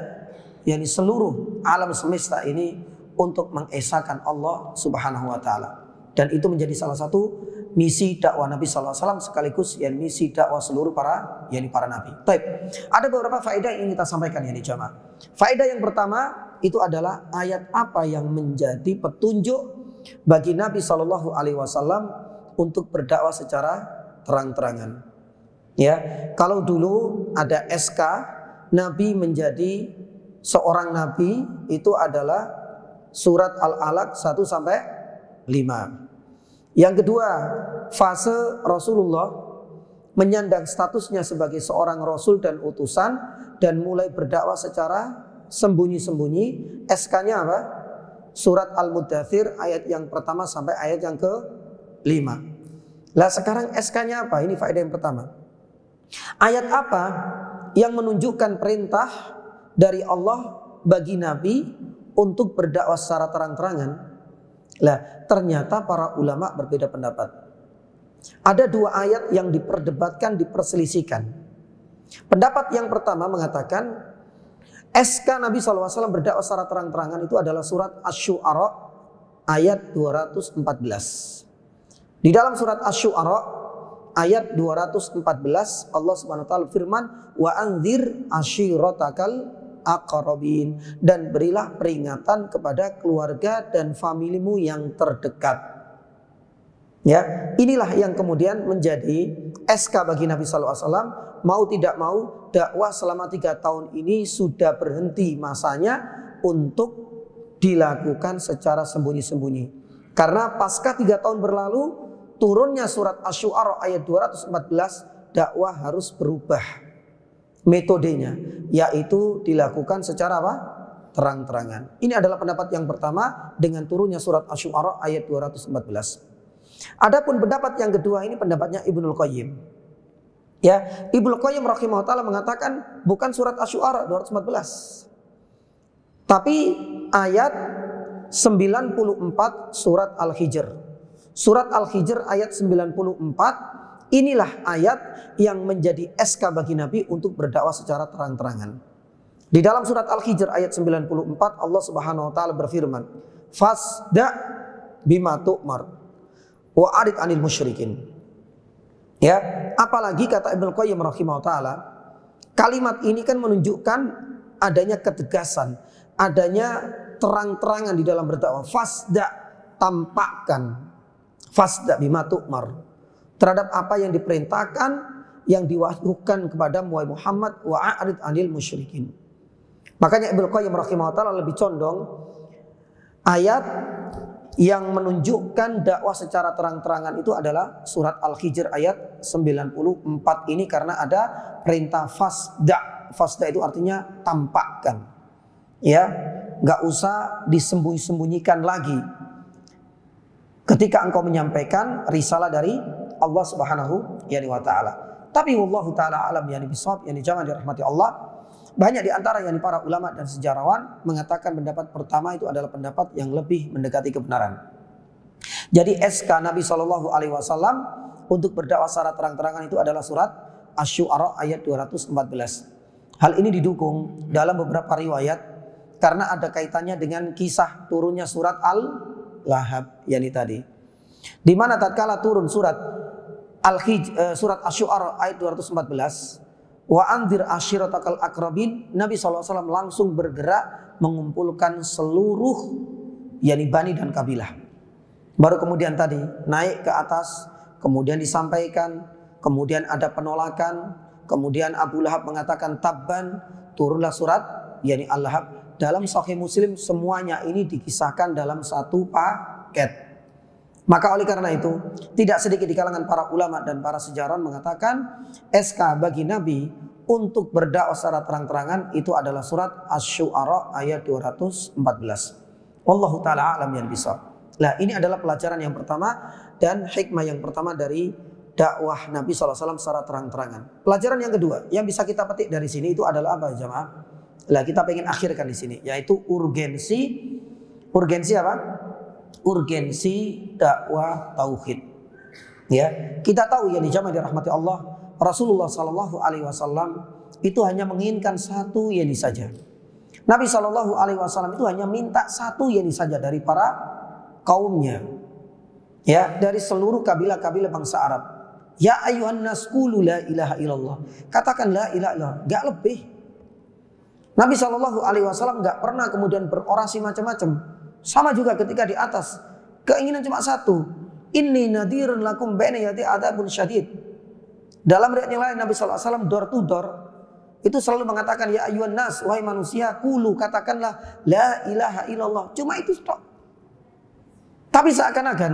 seluruh alam semesta ini untuk mengesahkan Allah Subhanahu wa taala. Dan itu menjadi salah satu misi dakwah Nabi SAW sekaligus misi dakwah seluruh para nabi. Baik, ada beberapa faedah yang ingin kita sampaikan jamaah. Faedah yang pertama itu adalah ayat apa yang menjadi petunjuk bagi Nabi SAW untuk berdakwah secara terang-terangan. Ya, kalau dulu ada SK Nabi menjadi seorang nabi itu adalah surat Al-Alaq 1-5. Yang kedua, fase Rasulullah menyandang statusnya sebagai seorang rasul dan utusan dan mulai berdakwah secara sembunyi-sembunyi. SK-nya apa? Surat Al-Muddathir ayat yang pertama sampai ayat yang ke-5. Lah sekarang SK-nya apa? Ini faedah yang pertama. Ayat apa yang menunjukkan perintah dari Allah bagi Nabi untuk berdakwah secara terang-terangan? Lah ternyata para ulama berbeda pendapat. Ada dua ayat yang diperdebatkan, diperselisihkan. Pendapat yang pertama mengatakan SK Nabi SAW berdakwah secara terang-terangan itu adalah surat Asy-Syu'ara ayat 214. Di dalam surat Asy-Syu'ara ayat 214 Allah Subhanahu wa taala firman, wa anzir ashiratakal aqrabin, dan berilah peringatan kepada keluarga dan familimu yang terdekat. Ya, inilah yang kemudian menjadi SK bagi Nabi SAW. Mau tidak mau dakwah selama 3 tahun ini sudah berhenti masanya untuk dilakukan secara sembunyi-sembunyi. Karena pasca 3 tahun berlalu turunnya surat Asy-Syu'ara ayat 214, dakwah harus berubah metodenya, yaitu dilakukan secara apa? Terang-terangan. Ini adalah pendapat yang pertama dengan turunnya surat Asy-Syu'ara ayat 214. Adapun pendapat yang kedua ini pendapatnya Ibnul Qayyim. Ya, Ibnul Qayyim rahimahullah taala mengatakan bukan surat Asy-Syu'ara 214. Tapi ayat 94 surat Al-Hijr. Surat Al-Hijr ayat 94, inilah ayat yang menjadi SK bagi Nabi untuk berdakwah secara terang-terangan. Di dalam surat Al-Hijr ayat 94 Allah Subhanahu wa taala berfirman, "Fasda bima tu'mar wa arid 'anil musyrikin." Ya, apalagi kata Ibnu Qayyim rahimahullah taala, kalimat ini kan menunjukkan adanya ketegasan, adanya terang-terangan di dalam berdakwah. Fasda, tampakkan. Fasda bima tu'mar, terhadap apa yang diperintahkan, yang diwahyukan kepada Muhammad, wa a'rid 'anil musyrikin. Makanya Ibnu Qayyim rahimahullah taala lebih condong ayat yang menunjukkan dakwah secara terang-terangan itu adalah surat Al-Hijr ayat 94 ini, karena ada perintah fasda. Fasda itu artinya tampakkan. Ya, enggak usah disembunyi-sembunyikan lagi. Ketika engkau menyampaikan risalah dari Allah Subhanahu wa taala. Tapi wallahu taala alam bisawab, jangan dirahmati Allah. Banyak di antara para ulama dan sejarawan mengatakan pendapat pertama itu adalah pendapat yang lebih mendekati kebenaran. Jadi SK Nabi SAW untuk berdakwah secara terang-terangan itu adalah surat Asy-Syu'ara ayat 214. Hal ini didukung dalam beberapa riwayat karena ada kaitannya dengan kisah turunnya surat Al-Lahab tadi. Di mana tatkala turun surat surat Asy-Syu'ara ayat 214, wa anzir ashiratakal aqrabin, Nabi SAW langsung bergerak mengumpulkan seluruh Bani dan kabilah. Baru kemudian tadi naik ke atas, kemudian disampaikan, kemudian ada penolakan, kemudian Abu Lahab mengatakan tabban, turunlah surat Al-Lahab. Dalam Sahih Muslim semuanya ini dikisahkan dalam satu paket. Maka oleh karena itu tidak sedikit di kalangan para ulama dan para sejarawan mengatakan SK bagi Nabi untuk berdakwah secara terang-terangan itu adalah surat Asy-Syu'ara ayat 214. Wallahu taala alam bisawab. Nah, ini adalah pelajaran yang pertama dan hikmah yang pertama dari dakwah Nabi SAW secara terang-terangan. Pelajaran yang kedua yang bisa kita petik dari sini itu adalah apa, jamaah? Lah kita pengen akhirkan di sini, yaitu urgensi apa? Urgensi dakwah tauhid. Ya, kita tahu ya, di jamaah dirahmati Allah, Rasulullah SAW itu hanya menginginkan satu yeni saja. Nabi SAW itu hanya minta satu yeni saja dari para kaumnya, ya, dari seluruh kabilah-kabilah bangsa Arab. Ya ayuhan nas qulu la ilaha illallah. Katakan la ilaha illallah, enggak lebih. Nabi SAW enggak pernah kemudian berorasi macam-macam. Sama juga ketika di atas, keinginan cuma satu. Inni nadhirun lakum baina yati adzabun syadid. Dalam riwayat yang lain Nabi SAW door to door itu selalu mengatakan ya ayuhan nas, wahai manusia, qulu, katakanlah la ilaha illallah. Cuma itu stop. Tapi seakan-akan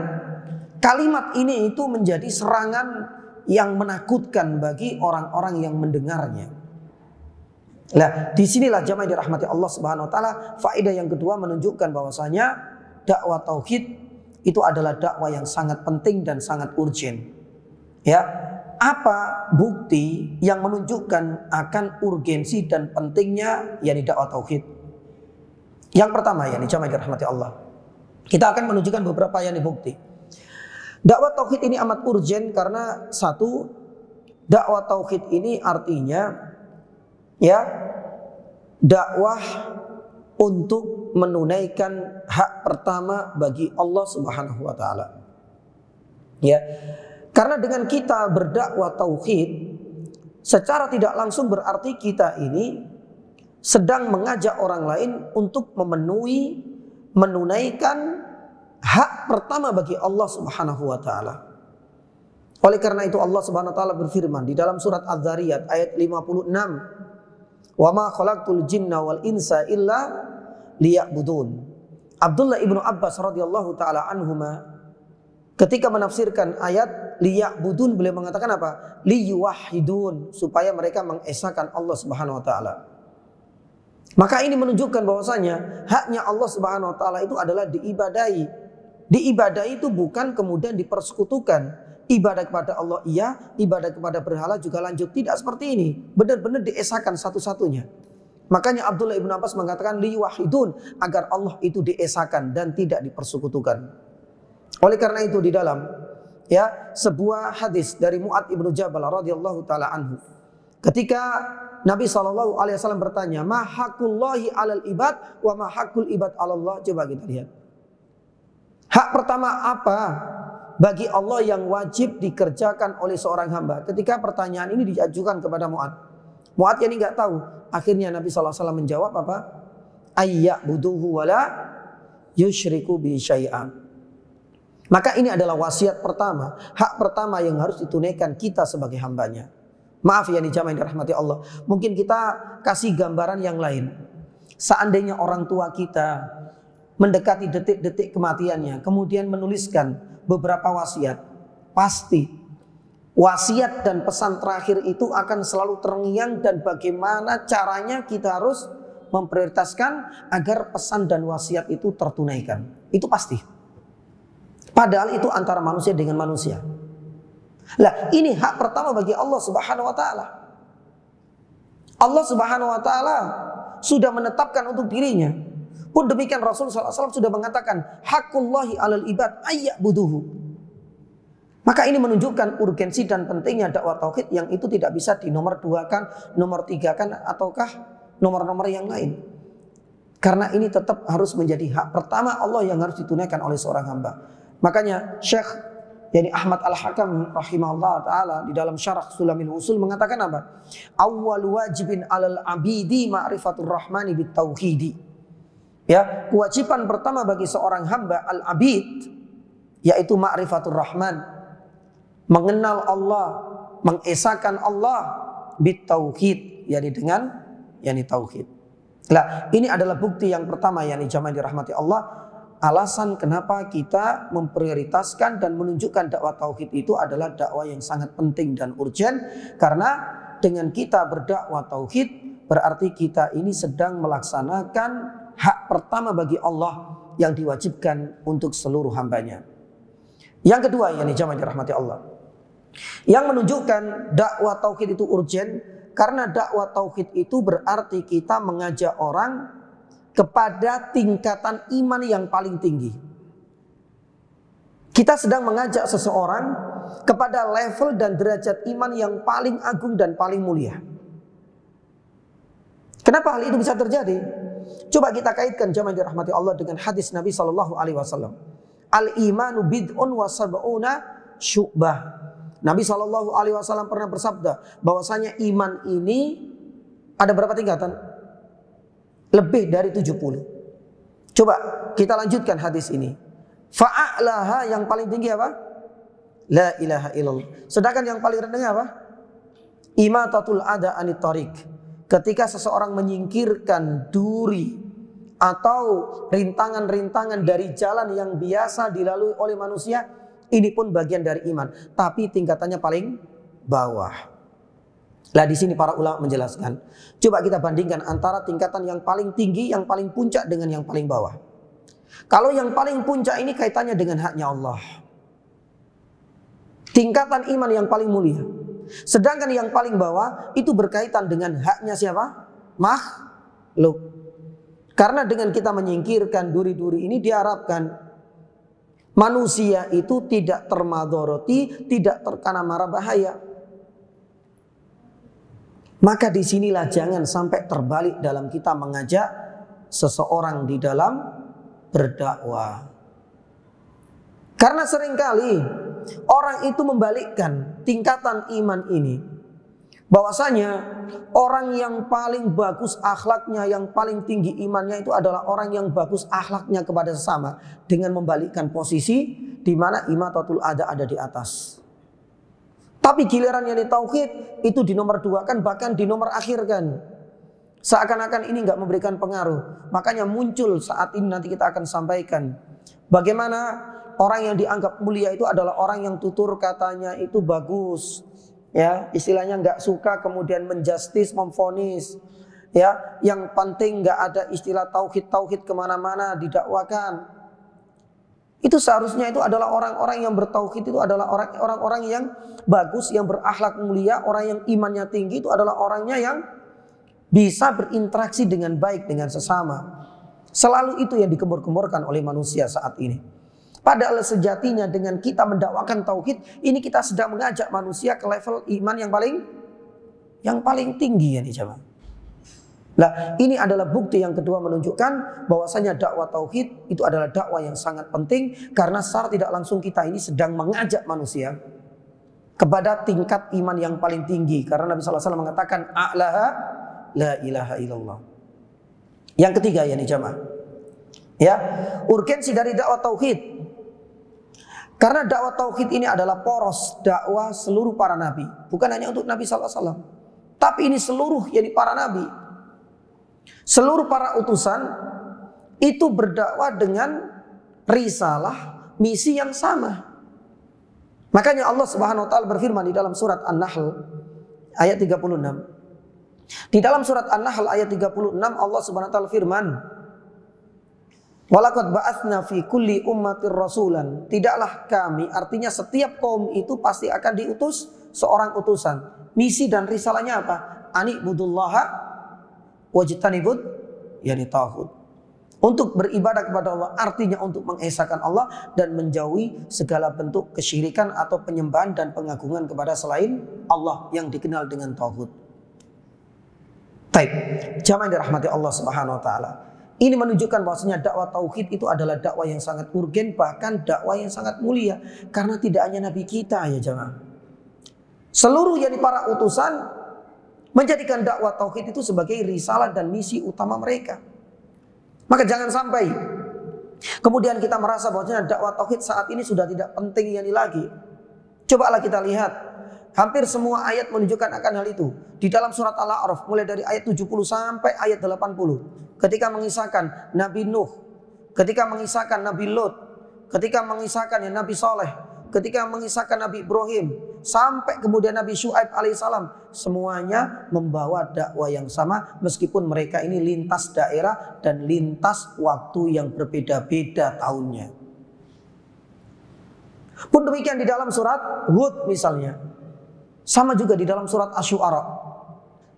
kalimat ini itu menjadi serangan yang menakutkan bagi orang-orang yang mendengarnya. Nah, disinilah jamaah dirahmati Allah Subhanahu Wa Taala. Faedah yang kedua menunjukkan bahwasanya dakwah tauhid itu adalah dakwah yang sangat penting dan sangat urgent. Ya, apa bukti yang menunjukkan akan urgensi dan pentingnya yakni dakwah tauhid? Yang pertama yakni jamaah dirahmati Allah, kita akan menunjukkan beberapa yakni bukti. Dakwah tauhid ini amat urgent karena satu, dakwah tauhid ini artinya ya dakwah untuk menunaikan hak pertama bagi Allah Subhanahu wa taala. Ya. Karena dengan kita berdakwah tauhid secara tidak langsung berarti kita ini sedang mengajak orang lain untuk menunaikan hak pertama bagi Allah Subhanahu wa taala. Oleh karena itu Allah Subhanahu wa taala berfirman di dalam surat Az-Zariyat ayat 56, "Wa ma khalaqtul jinna wal insa illa liya'budun." Abdullah ibnu Abbas radhiyallahu taala anhuma ketika menafsirkan ayat liya'budun beliau mengatakan apa? Liyuwahhidun, supaya mereka mengesahkan Allah Subhanahu wa taala. Maka ini menunjukkan bahwasanya haknya Allah Subhanahu wa taala itu adalah diibadahi. Diibadahi itu bukan kemudian dipersekutukan. Ibadah kepada Allah iya, ibadah kepada berhala juga lanjut. Tidak seperti ini. Benar-benar diesahkan satu-satunya. Makanya Abdullah ibn Abbas mengatakan liyuwahhidun, agar Allah itu diesahkan dan tidak dipersekutukan. Oleh karena itu di dalam ya sebuah hadis dari Mu'adz ibnu Jabal radhiyallahu taala anhu, ketika Nabi SAW bertanya, ma haqqullahi alal ibad wa ma haqqul ibad alallah. Coba kita lihat. Hak pertama apa bagi Allah yang wajib dikerjakan oleh seorang hamba? Ketika pertanyaan ini diajukan kepada Mu'adz, Mu'adz ini nggak tahu. Akhirnya Nabi SAW menjawab apa? Ayya'buduhu wala yusyriku bi syai'an. Maka ini adalah wasiat pertama, hak pertama yang harus ditunaikan kita sebagai hambanya. Maaf ya nih jamaah yang dirahmati Allah, mungkin kita kasih gambaran yang lain. Seandainya orang tua kita mendekati detik-detik kematiannya, kemudian menuliskan beberapa wasiat, pasti wasiat dan pesan terakhir itu akan selalu terngiang, dan bagaimana caranya kita harus memprioritaskan agar pesan dan wasiat itu tertunaikan. Itu pasti. Padahal itu antara manusia dengan manusia. Lah, ini hak pertama bagi Allah Subhanahu wa taala. Allah Subhanahu wa taala sudah menetapkan untuk dirinya. Pun demikian Rasul SAW sudah mengatakan haqqullahi alal ibad ayya'buduhu. Maka ini menunjukkan urgensi dan pentingnya dakwah tauhid yang itu tidak bisa dinomor duakan, nomor tigakan, ataukah nomor-nomor yang lain. Karena ini tetap harus menjadi hak pertama Allah yang harus ditunaikan oleh seorang hamba. Makanya Syekh yani Ahmad Al-Hakam rahimahullah ta'ala di dalam syarah Sulamil Usul mengatakan apa? Awwal wajibin alal abidi ma'rifatur rahmani bit tauhidi. Ya, kewajiban pertama bagi seorang hamba al-abid yaitu ma'rifatur rahman, mengenal Allah, mengesahkan Allah bit tauhid, yakni dengan yakni tauhid. Nah, ini adalah bukti yang pertama yakni jamaah dirahmati Allah, alasan kenapa kita memprioritaskan dan menunjukkan dakwah tauhid itu adalah dakwah yang sangat penting dan urgent, karena dengan kita berdakwah tauhid berarti kita ini sedang melaksanakan hak pertama bagi Allah yang diwajibkan untuk seluruh hambanya. Yang kedua yakni jamaah dirahmati Allah, Yang menunjukkan dakwah tauhid itu urgen, karena dakwah tauhid itu berarti kita mengajak orang kepada tingkatan iman yang paling tinggi. Kita sedang mengajak seseorang kepada level dan derajat iman yang paling agung dan paling mulia. Kenapa hal itu bisa terjadi? Coba kita kaitkan jamaah yang dirahmati Allah dengan hadis Nabi SAW. Al-imanu bid'un wa sab'una syu'bah. Nabi SAW pernah bersabda bahwasanya iman ini ada berapa tingkatan? Lebih dari 70. Coba kita lanjutkan hadis ini. Fa'a'laha, yang paling tinggi apa? La ilaha illallah. Sedangkan yang paling rendah apa? Imatatul adha anit thariq. Ketika seseorang menyingkirkan duri atau rintangan-rintangan dari jalan yang biasa dilalui oleh manusia, ini pun bagian dari iman, tapi tingkatannya paling bawah. Lah di sini para ulama menjelaskan. Coba kita bandingkan antara tingkatan yang paling tinggi, yang paling puncak dengan yang paling bawah. Kalau yang paling puncak ini kaitannya dengan haknya Allah. Tingkatan iman yang paling mulia. Sedangkan yang paling bawah itu berkaitan dengan haknya siapa? Makhluk. Karena dengan kita menyingkirkan duri-duri ini diharapkan manusia itu tidak termadoroti, tidak terkena mara bahaya. Maka disinilah jangan sampai terbalik dalam kita mengajak seseorang di dalam berdakwah. Karena seringkali orang itu membalikkan tingkatan iman ini. Bahwasanya orang yang paling bagus akhlaknya, yang paling tinggi imannya itu adalah orang yang bagus akhlaknya kepada sesama, dengan membalikkan posisi di mana imatatul adha ada di atas. Tapi giliran yang di tauhid itu di nomor 2 kan, bahkan di nomor akhir kan. Seakan-akan ini nggak memberikan pengaruh. Makanya muncul saat ini, nanti kita akan sampaikan bagaimana orang yang dianggap mulia itu adalah orang yang tutur katanya itu bagus. Ya, istilahnya nggak suka kemudian menjustis, memvonis. Ya, yang penting nggak ada istilah tauhid kemana-mana didakwakan. Itu seharusnya itu adalah orang-orang yang bertauhid, itu adalah orang-orang yang bagus, yang berakhlak mulia, orang yang imannya tinggi, itu adalah orangnya yang bisa berinteraksi dengan baik dengan sesama. Selalu itu yang dikembur-kemburkan oleh manusia saat ini. Padahal sejatinya dengan kita mendakwakan tauhid, ini kita sedang mengajak manusia ke level iman yang paling tinggi ya nih jemaah. Nah, ini adalah bukti yang kedua menunjukkan bahwasanya dakwah tauhid itu adalah dakwah yang sangat penting, karena secara tidak langsung kita ini sedang mengajak manusia kepada tingkat iman yang paling tinggi. Karena Nabi SAW mengatakan a'laha la ilaha illallah. Yang ketiga ya nih jemaah. Ya, urgensi dari dakwah tauhid. Karena dakwah tauhid ini adalah poros dakwah seluruh para nabi. Bukan hanya untuk Nabi SAW, tapi ini seluruh yakni para nabi. Seluruh para utusan itu berdakwah dengan risalah, misi yang sama. Makanya Allah Subhanahu wa taala berfirman di dalam surat An-Nahl ayat 36. Di dalam surat An-Nahl ayat 36 Allah Subhanahu wa taala firman, walaqad ba'atsna fi kulli ummatir rasulan. Tidaklah kami, artinya setiap kaum itu pasti akan diutus seorang utusan. Misi dan risalahnya apa? Ani'budullaha wajtanibud yani tauhid. Untuk beribadah kepada Allah, artinya untuk mengesahkan Allah dan menjauhi segala bentuk kesyirikan atau penyembahan dan pengagungan kepada selain Allah yang dikenal dengan tauhid. Baik, jamaah yang dirahmati Allah Subhanahu wa taala. Ini menunjukkan bahwasanya dakwah tauhid itu adalah dakwah yang sangat urgen, bahkan dakwah yang sangat mulia. Karena tidak hanya nabi kita ya jemaah. Seluruh yakni para utusan menjadikan dakwah tauhid itu sebagai risalah dan misi utama mereka. Maka jangan sampai kemudian kita merasa bahwasanya dakwah tauhid saat ini sudah tidak penting yakni lagi. Cobalah kita lihat, hampir semua ayat menunjukkan akan hal itu. Di dalam surat Al-A'raf mulai dari ayat 70 sampai ayat 80. Ketika mengisahkan Nabi Nuh, ketika mengisahkan Nabi Lut, ketika mengisahkan ya Nabi Saleh, ketika mengisahkan Nabi Ibrahim, sampai kemudian Nabi Syuaib alaihissalam, semuanya membawa dakwah yang sama meskipun mereka ini lintas daerah dan lintas waktu yang berbeda-beda tahunnya. Pun demikian di dalam surat Hud misalnya. Sama juga di dalam surat Asy-Syu'ara.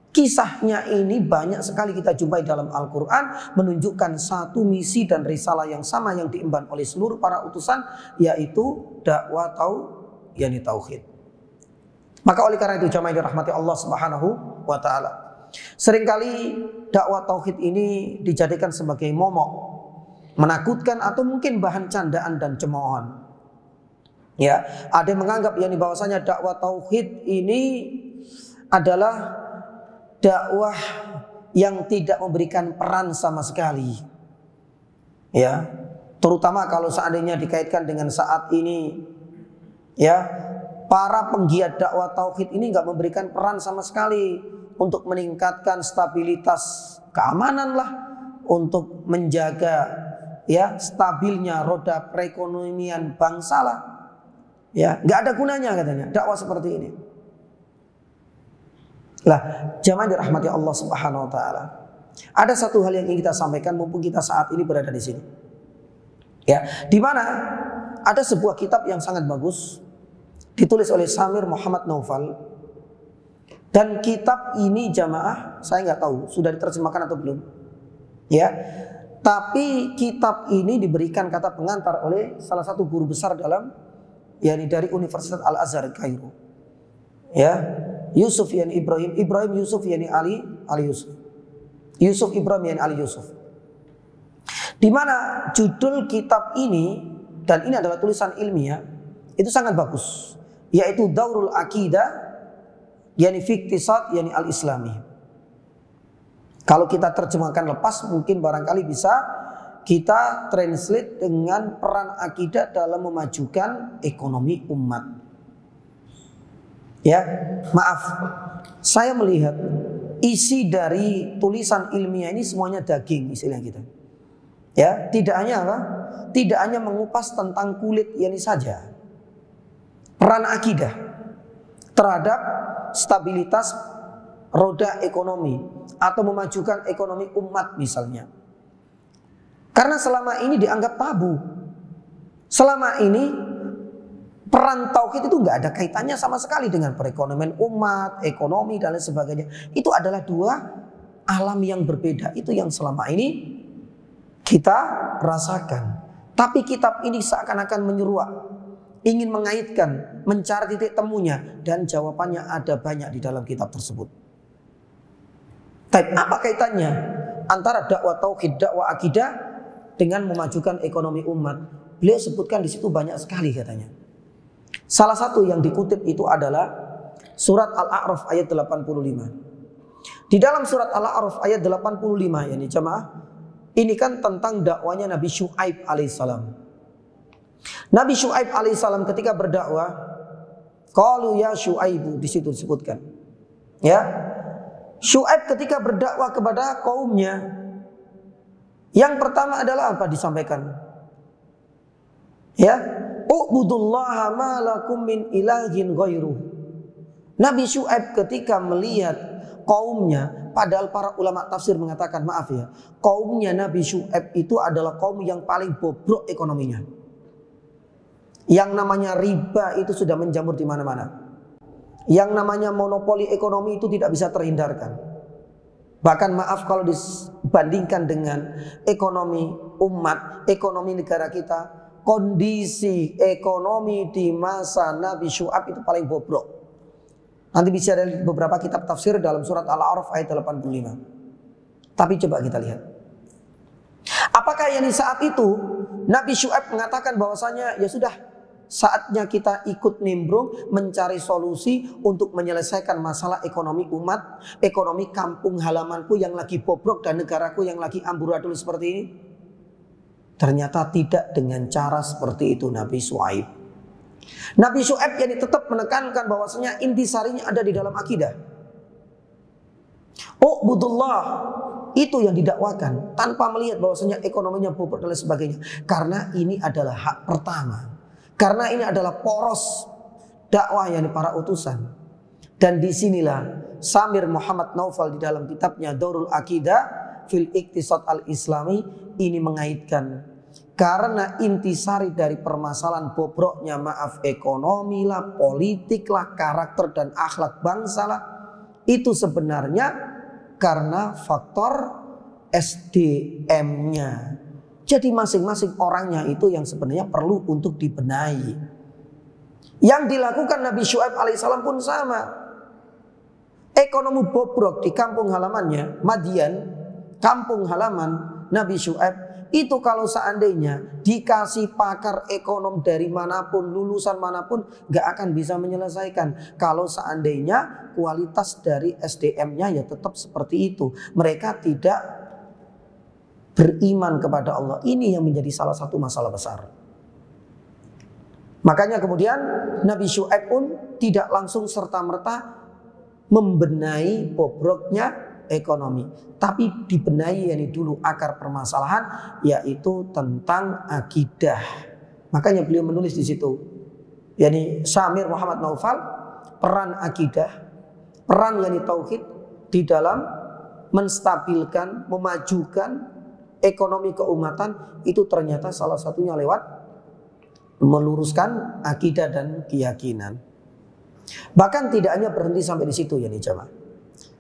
Kisahnya ini banyak sekali kita jumpai dalam Al-Quran, menunjukkan satu misi dan risalah yang sama yang diemban oleh seluruh para utusan, yaitu dakwah tauhid. Maka oleh karena itu jamaah dirahmati Allah Subhanahu wa taala, seringkali dakwah tauhid ini dijadikan sebagai momok, menakutkan atau mungkin bahan candaan dan cemoohan. Ya, ada yang menganggap bahwasanya dakwah tauhid ini adalah dakwah yang tidak memberikan peran sama sekali. Ya, terutama kalau seandainya dikaitkan dengan saat ini, ya, para penggiat dakwah tauhid ini nggak memberikan peran sama sekali untuk meningkatkan stabilitas keamanan lah, untuk menjaga stabilnya roda perekonomian bangsa lah. Ya, nggak ada gunanya katanya dakwah seperti ini. Lah, jamaah dirahmati Allah Subhanahu wa taala. Ada satu hal yang ingin kita sampaikan mumpung kita saat ini berada di sini. Ya, di mana ada sebuah kitab yang sangat bagus ditulis oleh Samir Muhammad Naufal. Dan kitab ini jamaah, saya nggak tahu sudah diterjemahkan atau belum. Ya. Tapi kitab ini diberikan kata pengantar oleh salah satu guru besar dalam dari Universitas Al-Azhar Kairo. Ya. Yusuf Ibrahim Yusuf Ali Yusuf. Yusuf Ibrahim Ali Yusuf. Di mana judul kitab ini, dan ini adalah tulisan ilmiah, itu sangat bagus, yaitu Daurul Aqidah fi Iqtisad al-Islami. Kalau kita terjemahkan lepas mungkin barangkali bisa kita translate dengan peran akidah dalam memajukan ekonomi umat. Ya, maaf, saya melihat isi dari tulisan ilmiah ini semuanya daging istilah kita. Ya, tidak hanya apa? Tidak hanya mengupas tentang kulit ini saja. Peran akidah terhadap stabilitas roda ekonomi atau memajukan ekonomi umat misalnya. Karena selama ini dianggap tabu. Selama ini peran tauhid itu nggak ada kaitannya sama sekali dengan perekonomian umat, ekonomi dan lain sebagainya. Itu adalah dua alam yang berbeda. Itu yang selama ini kita rasakan. Tapi kitab ini seakan-akan menyeruak, ingin mengaitkan, mencari titik temunya, dan jawabannya ada banyak di dalam kitab tersebut. Tapi apa kaitannya antara dakwah tauhid, dakwah akidah dengan memajukan ekonomi umat? Beliau sebutkan di situ banyak sekali katanya. Salah satu yang dikutip itu adalah surat Al-A'raf ayat 85. Di dalam surat Al-A'raf ayat 85 jemaah, ini kan tentang dakwanya Nabi Syu'aib alaihissalam. Nabi Syu'aib alaihissalam ketika berdakwah, qalu ya Syu'aibu, di situ disebutkan. Ya. Syu'aib ketika berdakwah kepada kaumnya, yang pertama adalah apa disampaikan? Ya. U'budullaha ma lakum min ilahin ghairuh. Nabi Syu'aib ketika melihat kaumnya, padahal para ulama tafsir mengatakan, maaf ya, kaumnya Nabi Syu'aib itu adalah kaum yang paling bobrok ekonominya. Yang namanya riba itu sudah menjamur di mana-mana. Yang namanya monopoli ekonomi itu tidak bisa terhindarkan. Bahkan maaf kalau dibandingkan dengan ekonomi umat, ekonomi negara kita, kondisi ekonomi di masa Nabi Syu'aib itu paling bobrok. Nanti bisa ada beberapa kitab tafsir dalam surat Al-A'raf ayat 85. Tapi coba kita lihat. Apakah yang di saat itu Nabi Syu'aib mengatakan bahwasanya ya sudah saatnya kita ikut nimbrung mencari solusi untuk menyelesaikan masalah ekonomi umat, ekonomi kampung halamanku yang lagi bobrok dan negaraku yang lagi amburadul seperti ini? Ternyata tidak dengan cara seperti itu Nabi Syu'aib. Nabi Syu'aib yang tetap menekankan bahwasanya intisarinya ada di dalam akidah. U'budullah, itu yang didakwakan tanpa melihat bahwasanya ekonominya bobrok dan lain sebagainya. Karena ini adalah hak pertama. Karena ini adalah poros dakwah yang para utusan. Dan disinilah Samir Muhammad Naufal di dalam kitabnya Daurul Aqidah fil Iqtisad al-Islami ini mengaitkan Karena intisari dari permasalahan bobroknya ekonomi lah, politik lah, karakter dan akhlak bangsa lah, itu sebenarnya karena faktor SDM-nya. Jadi masing-masing orangnya itu yang sebenarnya perlu untuk dibenahi. Yang dilakukan Nabi Syuaib alaihissalam pun sama. Ekonomi bobrok di kampung halamannya, Madian, kampung halaman Nabi Syuaib, itu kalau seandainya dikasih pakar ekonom dari manapun, lulusan manapun, gak akan bisa menyelesaikan. Kalau seandainya kualitas dari SDM-nya ya tetap seperti itu. Mereka tidak beriman kepada Allah. Ini yang menjadi salah satu masalah besar. Makanya kemudian Nabi Syuaib pun tidak langsung serta-merta membenahi bobroknya ekonomi, tapi dibenahi yakni dulu akar permasalahan, yaitu tentang akidah. Makanya beliau menulis di situ, yakni Syamir Muhammad Naufal, peran akidah, peran yakni tauhid di dalam menstabilkan, memajukan ekonomi keumatan, itu ternyata salah satunya lewat meluruskan akidah dan keyakinan. Bahkan tidak hanya berhenti sampai di situ yakni jamaah.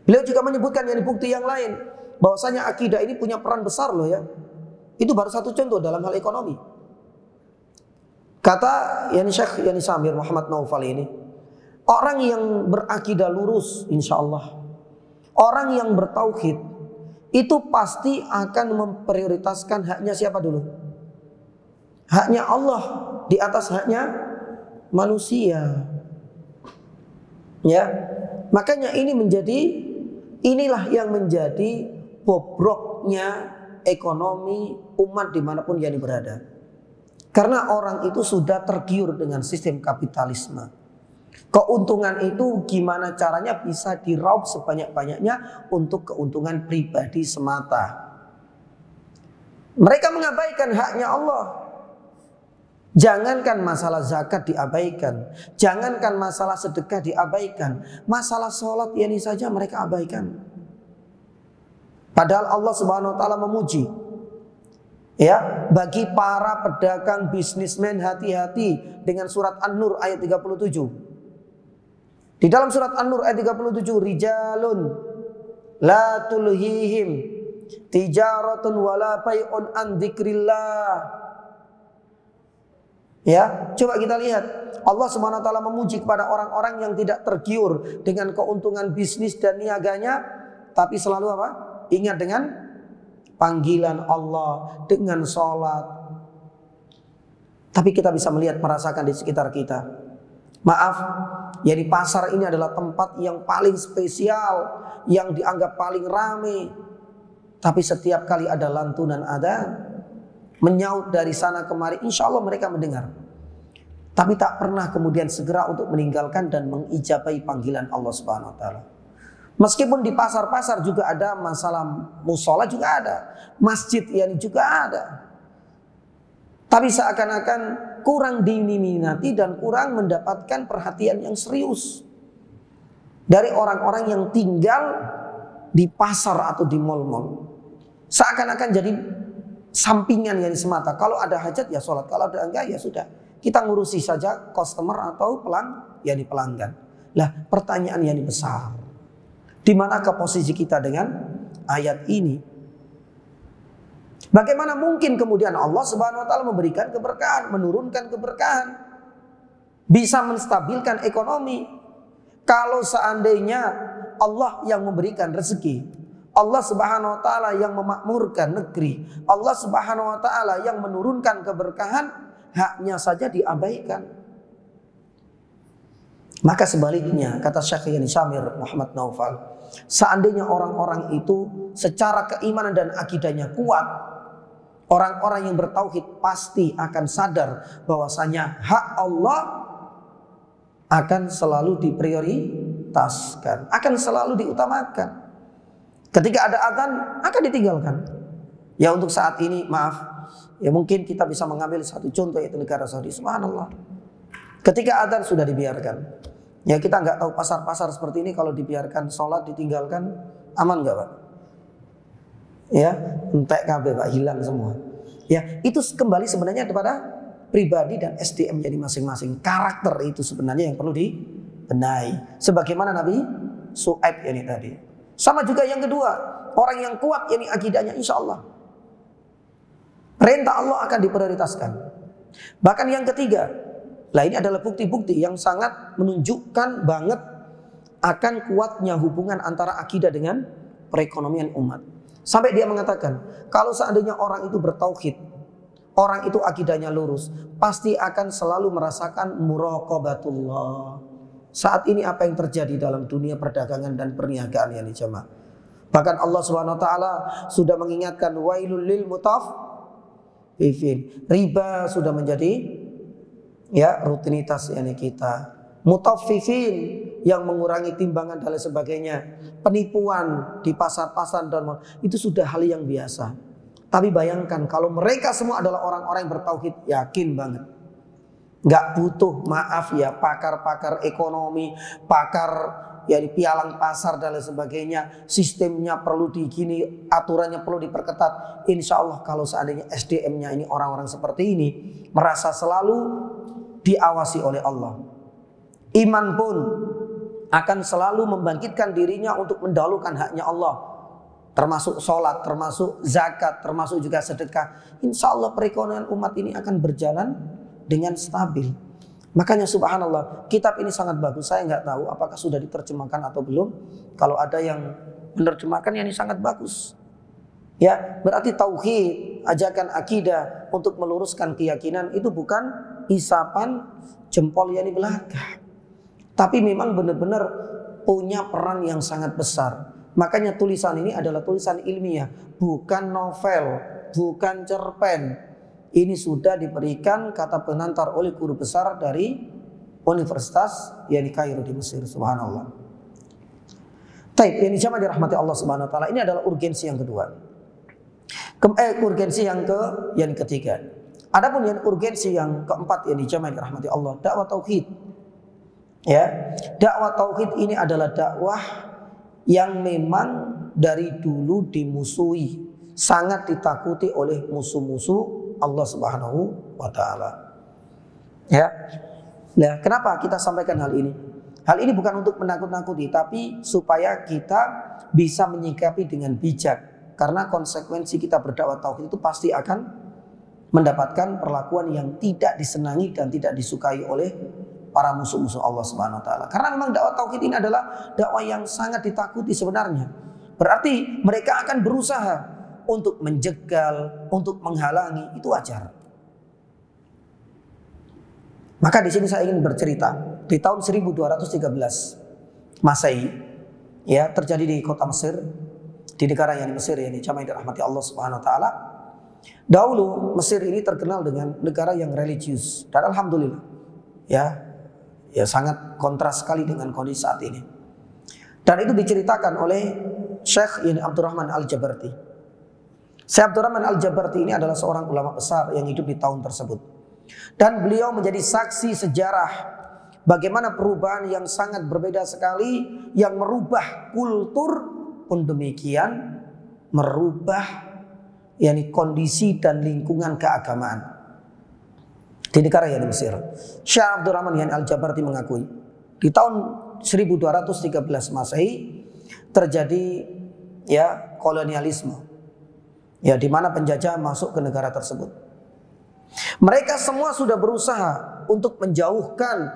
Beliau juga menyebutkan yakni bukti yang lain, bahwasanya akidah ini punya peran besar loh ya. Itu baru satu contoh dalam hal ekonomi. Kata yakni Syekh yakni Syamir Muhammad Naufal ini, orang yang berakidah lurus insyaallah, orang yang bertauhid, itu pasti akan memprioritaskan haknya siapa dulu? Haknya Allah di atas haknya manusia. Ya, makanya inilah yang menjadi bobroknya ekonomi umat dimanapun yang berada. Karena orang itu sudah tergiur dengan sistem kapitalisme. Keuntungan itu gimana caranya bisa diraup sebanyak-banyaknya untuk keuntungan pribadi semata. Mereka mengabaikan haknya Allah. Jangankan masalah zakat diabaikan, jangankan masalah sedekah diabaikan, masalah sholat ini saja mereka abaikan. Padahal Allah Subhanahu wa taala memuji, ya, bagi para pedagang bisnismen hati-hati dengan surat An-Nur ayat 37. Di dalam surat An-Nur ayat 37, rijalun la tulhihim tijaratun wala bai'un an dzikrillah. Ya, coba kita lihat. Allah Subhanahu wa taala memuji kepada orang-orang yang tidak tergiur dengan keuntungan bisnis dan niaganya, tapi selalu apa? Ingat dengan panggilan Allah, dengan sholat. Tapi kita bisa melihat, merasakan di sekitar kita. Maaf, ya di pasar ini adalah tempat yang paling spesial, yang dianggap paling ramai. Tapi setiap kali ada lantunan adzan, menyaut dari sana kemari, insya Allah mereka mendengar. Tapi tak pernah kemudian segera untuk meninggalkan dan mengijabahi panggilan Allah Subhanahu wa taala. Meskipun di pasar-pasar juga ada masalah musola, juga ada masjid yang juga ada. Tapi seakan-akan kurang diminati dan kurang mendapatkan perhatian yang serius dari orang-orang yang tinggal di pasar atau di mal-mal. Seakan-akan jadi sampingan yang semata. Kalau ada hajat ya sholat, kalau ada enggak ya sudah, kita ngurusi saja customer atau pelanggan. Lah, pertanyaan yang besar, di manakah posisi kita dengan ayat ini? Bagaimana mungkin kemudian Allah Subhanahu wa taala memberikan keberkahan, menurunkan keberkahan, bisa menstabilkan ekonomi, kalau seandainya Allah yang memberikan rezeki, Allah Subhanahu wa taala yang memakmurkan negeri, Allah Subhanahu wa taala yang menurunkan keberkahan, haknya saja diabaikan. Maka sebaliknya, kata Syekh Syamir Muhammad Naufal, seandainya orang-orang itu secara keimanan dan akidahnya kuat, orang-orang yang bertauhid pasti akan sadar bahwasanya hak Allah akan selalu diprioritaskan, akan selalu diutamakan. Ketika ada adzan akan ditinggalkan. Ya untuk saat ini maaf, ya mungkin kita bisa mengambil satu contoh, yaitu negara Saudi. Subhanallah, ketika adzan sudah dibiarkan. Ya kita nggak tahu pasar-pasar seperti ini kalau dibiarkan sholat ditinggalkan, aman nggak Pak? Ya entek kabeh Pak, hilang semua. Ya, itu kembali sebenarnya kepada pribadi dan SDM jadi masing-masing. Karakter itu sebenarnya yang perlu dibenahi. Sebagaimana Nabi Su'aib ini tadi. Sama juga yang kedua, orang yang kuat ini akidahnya insya Allah. Perintah Allah akan diprioritaskan. Bahkan yang ketiga, lah ini adalah bukti-bukti yang sangat menunjukkan banget akan kuatnya hubungan antara akidah dengan perekonomian umat. Sampai dia mengatakan, kalau seandainya orang itu bertauhid, orang itu akidahnya lurus, pasti akan selalu merasakan muraqabatullah. Saat ini apa yang terjadi dalam dunia perdagangan dan perniagaan ya jemaah. Bahkan Allah Subhanahu wa taala sudah mengingatkan wailul lil mutaffifin. Riba sudah menjadi ya rutinitas yani kita. Mutaffifin yang mengurangi timbangan dan lain sebagainya. Penipuan di pasar-pasar dan itu sudah hal yang biasa. Tapi bayangkan kalau mereka semua adalah orang-orang yang bertauhid, yakin banget. Gak butuh maaf ya pakar-pakar ekonomi, pakar ya di pialang pasar dan lain sebagainya. Sistemnya perlu digini, aturannya perlu diperketat. Insya Allah kalau seandainya SDM-nya ini orang-orang seperti ini, merasa selalu diawasi oleh Allah. Iman pun akan selalu membangkitkan dirinya untuk mendahulukan haknya Allah. Termasuk sholat, termasuk zakat, termasuk juga sedekah. Insya Allah perekonomian umat ini akan berjalan dengan stabil. Makanya subhanallah, kitab ini sangat bagus. Saya nggak tahu apakah sudah diterjemahkan atau belum. Kalau ada yang menerjemahkan, ya ini sangat bagus. Ya, berarti tauhid, ajakan akidah untuk meluruskan keyakinan itu bukan isapan jempol yang di belakang. Tapi memang benar-benar punya peran yang sangat besar. Makanya tulisan ini adalah tulisan ilmiah, bukan novel, bukan cerpen. Ini sudah diberikan kata pengantar oleh guru besar dari Universitas yang di Kairo di Mesir. Subhanallah. Taib, yang dijamaah dirahmati Allah Subhanahu wa taala, ini adalah urgensi yang kedua. Urgensi yang ketiga. Adapun yang urgensi yang keempat yang dijamaah dirahmati Allah, dakwah tauhid. Ya, dakwah tauhid ini adalah dakwah yang memang dari dulu dimusuhi, sangat ditakuti oleh musuh-musuh Allah Subhanahu wa taala. Ya. Nah, kenapa kita sampaikan hal ini? Hal ini bukan untuk menakut-nakuti, tapi supaya kita bisa menyikapi dengan bijak. Karena konsekuensi kita berdakwah tauhid itu pasti akan mendapatkan perlakuan yang tidak disenangi dan tidak disukai oleh para musuh-musuh Allah Subhanahu wa taala. Karena memang dakwah tauhid ini adalah dakwah yang sangat ditakuti sebenarnya. Berarti mereka akan berusaha untuk menjegal, untuk menghalangi, itu wajar. Maka di sini saya ingin bercerita di tahun 1213 Masehi, ya, terjadi di kota Mesir, di negara yang Mesir yang dijamaah dirahmati Allah Subhanahu wa taala. Dahulu Mesir ini terkenal dengan negara yang religius dan alhamdulillah ya sangat kontras sekali dengan kondisi saat ini. Dan itu diceritakan oleh Syekh Abdurrahman Al-Jabarti. Syekh Abdurrahman Al-Jabarti ini adalah seorang ulama besar yang hidup di tahun tersebut. Dan beliau menjadi saksi sejarah bagaimana perubahan yang sangat berbeda sekali yang merubah kultur pun demikian merubah kondisi dan lingkungan keagamaan di negara yang di Mesir. Syekh Abdurrahman Al-Jabarti mengakui di tahun 1213 Masehi terjadi kolonialisme, di mana penjajah masuk ke negara tersebut. Mereka semua sudah berusaha untuk menjauhkan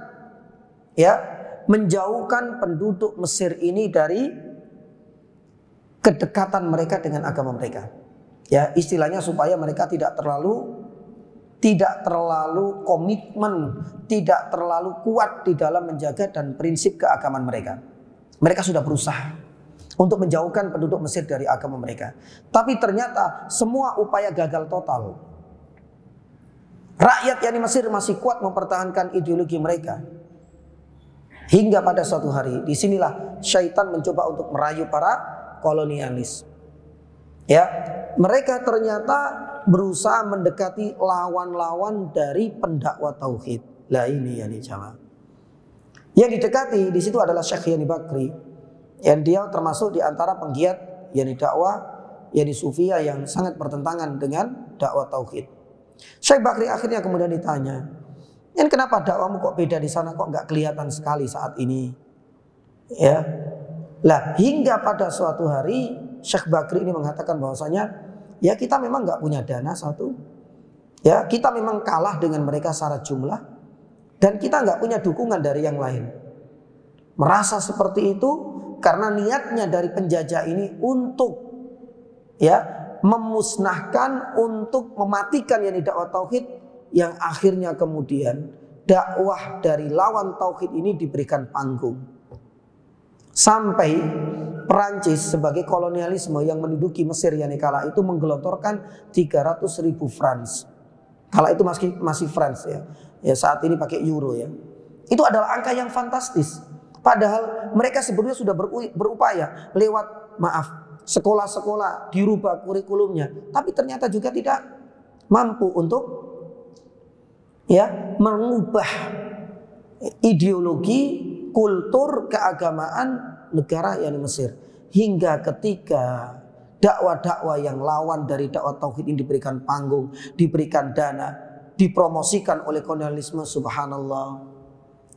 penduduk Mesir ini dari kedekatan mereka dengan agama mereka. Ya, istilahnya supaya mereka tidak terlalu komitmen, tidak terlalu kuat di dalam menjaga dan prinsip keagamaan mereka. Mereka sudah berusaha untuk menjauhkan penduduk Mesir dari agama mereka. Tapi ternyata semua upaya gagal total. Rakyat yang di Mesir masih kuat mempertahankan ideologi mereka. Hingga pada suatu hari, disinilah syaitan mencoba untuk merayu para kolonialis. Ya, mereka ternyata berusaha mendekati lawan-lawan dari pendakwah tauhid. Lah ini jamaah. Yang didekati di situ adalah Syekh Yani Bakri. Yang dia termasuk di antara penggiat dakwah Sufiyah yang sangat bertentangan dengan dakwah tauhid. Syekh Bakri akhirnya kemudian ditanya, "Dan kenapa dakwahmu kok beda di sana, kok nggak kelihatan sekali saat ini?" Ya. Lah, hingga pada suatu hari Syekh Bakri ini mengatakan bahwasanya ya kita memang nggak punya dana satu. Ya, kita memang kalah dengan mereka secara jumlah dan kita nggak punya dukungan dari yang lain. Merasa seperti itu karena niatnya dari penjajah ini untuk ya memusnahkan, untuk mematikan yakni dakwah tauhid, yang akhirnya kemudian dakwah dari lawan tauhid ini diberikan panggung. Sampai Perancis sebagai kolonialisme yang menduduki Mesir yakni kala itu menggelontorkan 300.000 francs. Kala itu masih francs ya. Ya saat ini pakai euro ya. Itu adalah angka yang fantastis. Padahal mereka sebelumnya sudah berupaya lewat sekolah-sekolah dirubah kurikulumnya, tapi ternyata juga tidak mampu untuk ya mengubah ideologi, kultur, keagamaan negara yakni Mesir. Hingga ketika dakwah-dakwah yang lawan dari dakwah tauhid ini diberikan panggung, diberikan dana, dipromosikan oleh kolonialisme, subhanallah.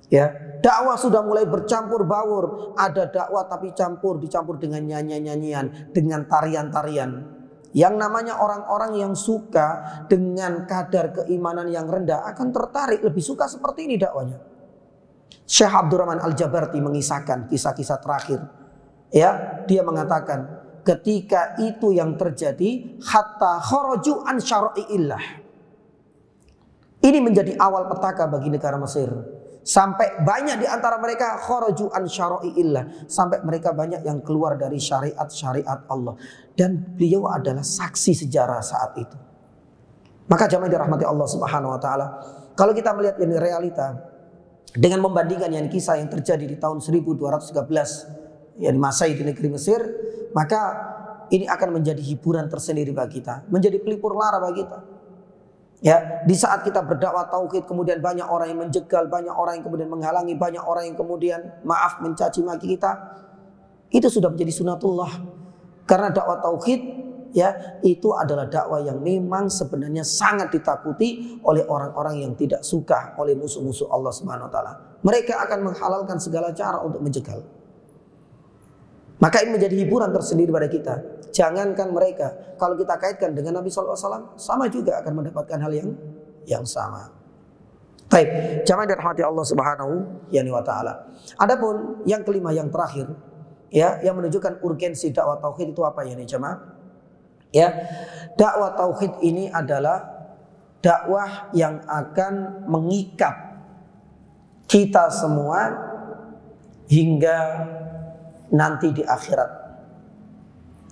Ya, dakwah sudah mulai bercampur baur. Ada dakwah tapi dicampur dengan nyanyian-nyanyian, dengan tarian-tarian. Yang namanya orang-orang yang suka dengan kadar keimanan yang rendah akan tertarik, lebih suka seperti ini dakwahnya. Syekh Abdurrahman Al-Jabarti mengisahkan kisah-kisah terakhir. Ya, dia mengatakan ketika itu yang terjadi hatta kharaju an syara'iillah. Ini menjadi awal petaka bagi negara Mesir. Sampai banyak di antara mereka kharaju an syara'iillah, sampai mereka banyak yang keluar dari syariat-syariat Allah. Dan beliau adalah saksi sejarah saat itu. Maka jamaah dirahmati Allah Subhanahu wa taala, kalau kita melihat ini realita dengan membandingkan yang kisah yang terjadi di tahun 1213 yang masai di negeri Mesir, maka ini akan menjadi hiburan tersendiri bagi kita, menjadi pelipur lara bagi kita. Ya, di saat kita berdakwah tauhid kemudian banyak orang yang menjegal, banyak orang yang kemudian menghalangi, banyak orang yang kemudian mencaci maki kita. Itu sudah menjadi sunatullah. Karena dakwah tauhid ya itu adalah dakwah yang memang sebenarnya sangat ditakuti oleh orang-orang yang tidak suka, oleh musuh-musuh Allah Subhanahu wa taala. Mereka akan menghalalkan segala cara untuk menjegal. Maka ini menjadi hiburan tersendiri pada kita. Jangankan mereka, kalau kita kaitkan dengan Nabi SAW, sama juga akan mendapatkan hal yang sama. Baik, jamaah dirahmati Allah Subhanahu wa taala. Adapun yang kelima, yang terakhir, ya, yang menunjukkan urgensi dakwah tauhid itu apa ya nih jamaah? Ya, dakwah tauhid ini adalah dakwah yang akan mengikat kita semua hingga nanti di akhirat.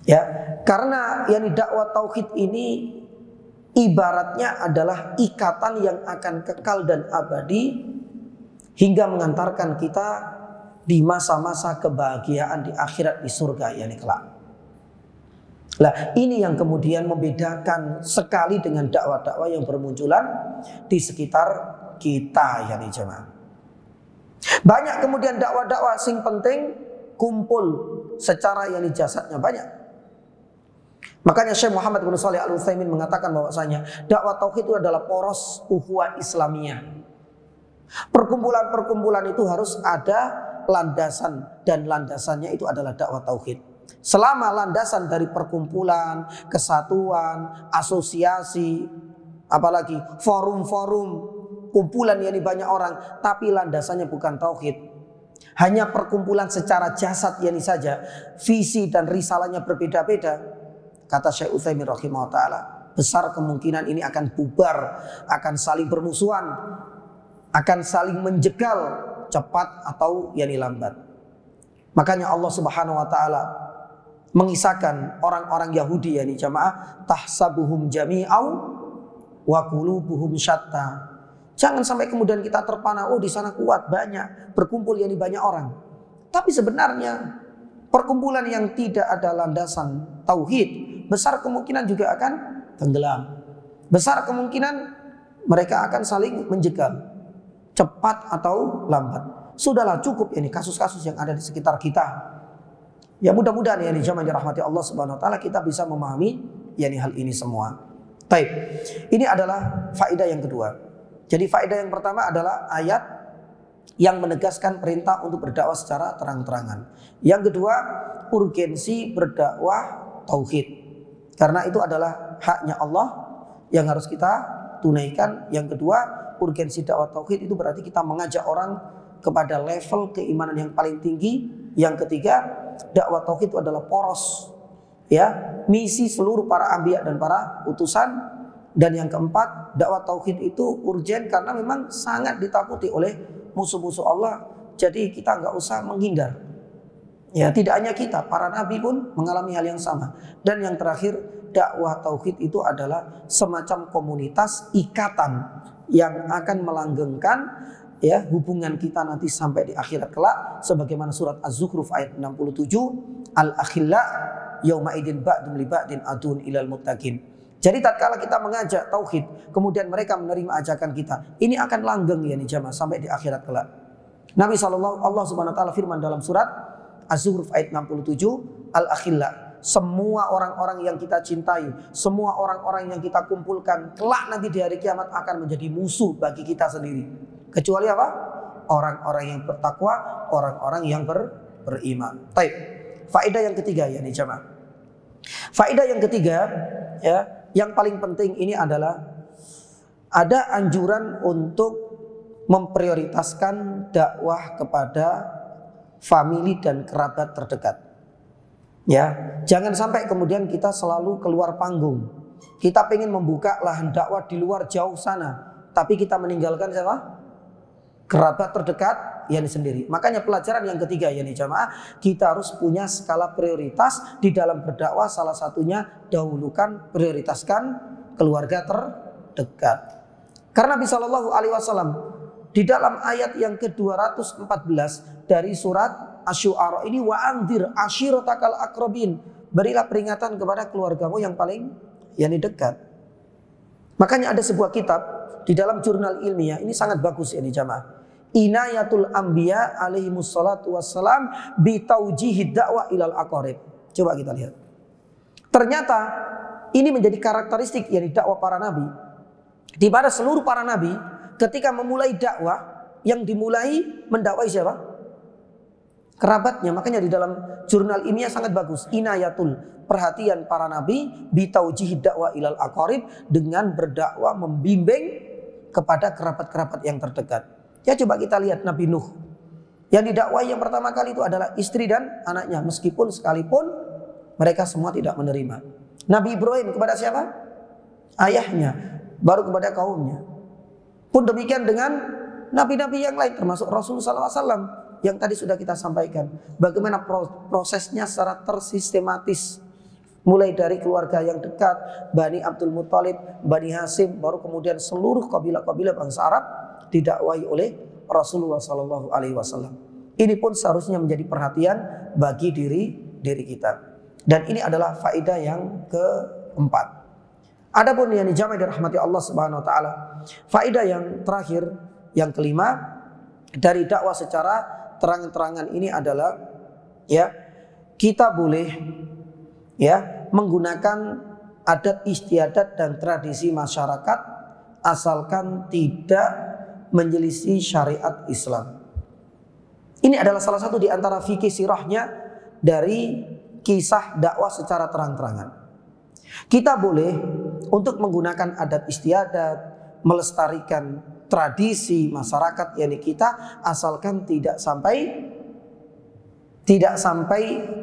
Ya, karena yakni dakwah tauhid ini ibaratnya adalah ikatan yang akan kekal dan abadi hingga mengantarkan kita di masa-masa kebahagiaan di akhirat, di surga yakni kelak. Lah, ini yang kemudian membedakan sekali dengan dakwah-dakwah yang bermunculan di sekitar kita yakni jemaah. Banyak kemudian dakwah-dakwah sing penting kumpul secara yakni jasadnya banyak. Makanya Syekh Muhammad bin Shalih Al-Utsaimin mengatakan bahwasanya dakwah tauhid itu adalah poros ukhuwah Islamiyah. Perkumpulan-perkumpulan itu harus ada landasan, dan landasannya itu adalah dakwah tauhid. Selama landasan dari perkumpulan, kesatuan, asosiasi, apalagi forum-forum, kumpulan yang banyak orang, tapi landasannya bukan tauhid, hanya perkumpulan secara jasad yakni saja, visi dan risalahnya berbeda-beda, kata Syekh Utsaimin rahimahullah taala, besar kemungkinan ini akan bubar, akan saling bermusuhan, akan saling menjegal cepat atau yakni lambat. Makanya Allah Subhanahu wa taala mengisahkan orang-orang Yahudi yakni jamaah, tahsabuhum jami'au wa qulubuhum syatta. Jangan sampai kemudian kita terpana, oh di sana kuat, banyak, berkumpul yakni banyak orang. Tapi sebenarnya perkumpulan yang tidak ada landasan tauhid besar kemungkinan juga akan tenggelam. Besar kemungkinan mereka akan saling menjegal, cepat atau lambat. Sudahlah, cukup ini kasus-kasus yang ada di sekitar kita. Ya mudah-mudahan ya jamaah dirahmati Allah Subhanahu wa taala kita bisa memahami yakni hal ini semua. Baik, ini adalah faedah yang kedua. Jadi faedah yang pertama adalah ayat yang menegaskan perintah untuk berdakwah secara terang-terangan. Yang kedua, urgensi berdakwah tauhid. Karena itu adalah haknya Allah yang harus kita tunaikan. Yang kedua, urgensi dakwah tauhid itu berarti kita mengajak orang kepada level keimanan yang paling tinggi. Yang ketiga, dakwah tauhid itu adalah poros, ya, misi seluruh para anbiya dan para utusan. Dan yang keempat, dakwah tauhid itu urgen karena memang sangat ditakuti oleh musuh-musuh Allah. Jadi kita nggak usah menghindar. Ya, tidak hanya kita, para nabi pun mengalami hal yang sama. Dan yang terakhir, dakwah tauhid itu adalah semacam komunitas ikatan yang akan melanggengkan, ya, hubungan kita nanti sampai di akhirat kelak, sebagaimana surat Az-Zukhruf ayat 67, al-akhilla yauma idin ba'dum li ba'din adun ilal muttaqin. Jadi tatkala kita mengajak tauhid, kemudian mereka menerima ajakan kita, ini akan langgeng ya nih jamaah sampai di akhirat kelak. Nabi Allah Subhanahu wa taala firman dalam surat Az-Zukhruf ayat 67, al-akhilla, semua orang-orang yang kita cintai, semua orang-orang yang kita kumpulkan kelak nanti di hari kiamat akan menjadi musuh bagi kita sendiri. Kecuali apa? Orang-orang yang bertakwa, orang-orang yang beriman. Baik. Faedah yang ketiga ya nih jamaah. Faedah yang ketiga, ya, yang paling penting ini adalah ada anjuran untuk memprioritaskan dakwah kepada famili dan kerabat terdekat. Ya, jangan sampai kemudian kita selalu keluar panggung. Kita pengen membuka lahan dakwah di luar jauh sana, tapi kita meninggalkan siapa? Kerabat terdekat yakni sendiri. Makanya pelajaran yang ketiga yakni jamaah, kita harus punya skala prioritas di dalam berdakwah. Salah satunya dahulukan, prioritaskan keluarga terdekat. Karena Nabi Shallallahu Alaihi Wasallam di dalam ayat yang ke-214 dari surat Asy-Syu'ara ini, wa anzir ashiratakal aqrabin, berilah peringatan kepada keluargamu yang paling yakni dekat. Makanya ada sebuah kitab di dalam jurnal ilmiah, ini sangat bagus ini jamaah. Inayatul Anbiya alaihimus salatu wassalam bitaujihi dakwah ilal aqarib. Coba kita lihat. Ternyata ini menjadi karakteristik yakni dakwah para nabi. Di mana seluruh para nabi ketika memulai dakwah, yang dimulai mendakwai siapa? Kerabatnya. Makanya di dalam jurnal ilmiah sangat bagus. Inayatul, perhatian para nabi bitaujihi dakwah ilal aqarib, dengan berdakwah membimbing kepada kerabat-kerabat yang terdekat. Ya coba kita lihat Nabi Nuh. Yang didakwai yang pertama kali itu adalah istri dan anaknya, meskipun sekalipun mereka semua tidak menerima. Nabi Ibrahim kepada siapa? Ayahnya, baru kepada kaumnya. Pun demikian dengan nabi-nabi yang lain, termasuk Rasulullah SAW yang tadi sudah kita sampaikan. Bagaimana prosesnya secara tersistematis. Mulai dari keluarga yang dekat, Bani Abdul Muthalib, Bani Hasim, baru kemudian seluruh kabilah-kabilah bangsa Arab didakwai oleh Rasulullah Sallallahu Alaihi Wasallam. Ini pun seharusnya menjadi perhatian bagi diri kita. Dan ini adalah faedah yang keempat. Adapun yang dijamai dirahmati Allah Subhanahu Wa Taala, faedah yang terakhir, yang kelima dari dakwah secara terang-terangan ini adalah, ya, kita boleh, ya, menggunakan adat istiadat dan tradisi masyarakat asalkan tidak menyelisih syariat Islam. Ini adalah salah satu di antara fikih sirahnya dari kisah dakwah secara terang-terangan. Kita boleh untuk menggunakan adat istiadat, melestarikan tradisi masyarakat yakni kita, asalkan tidak sampai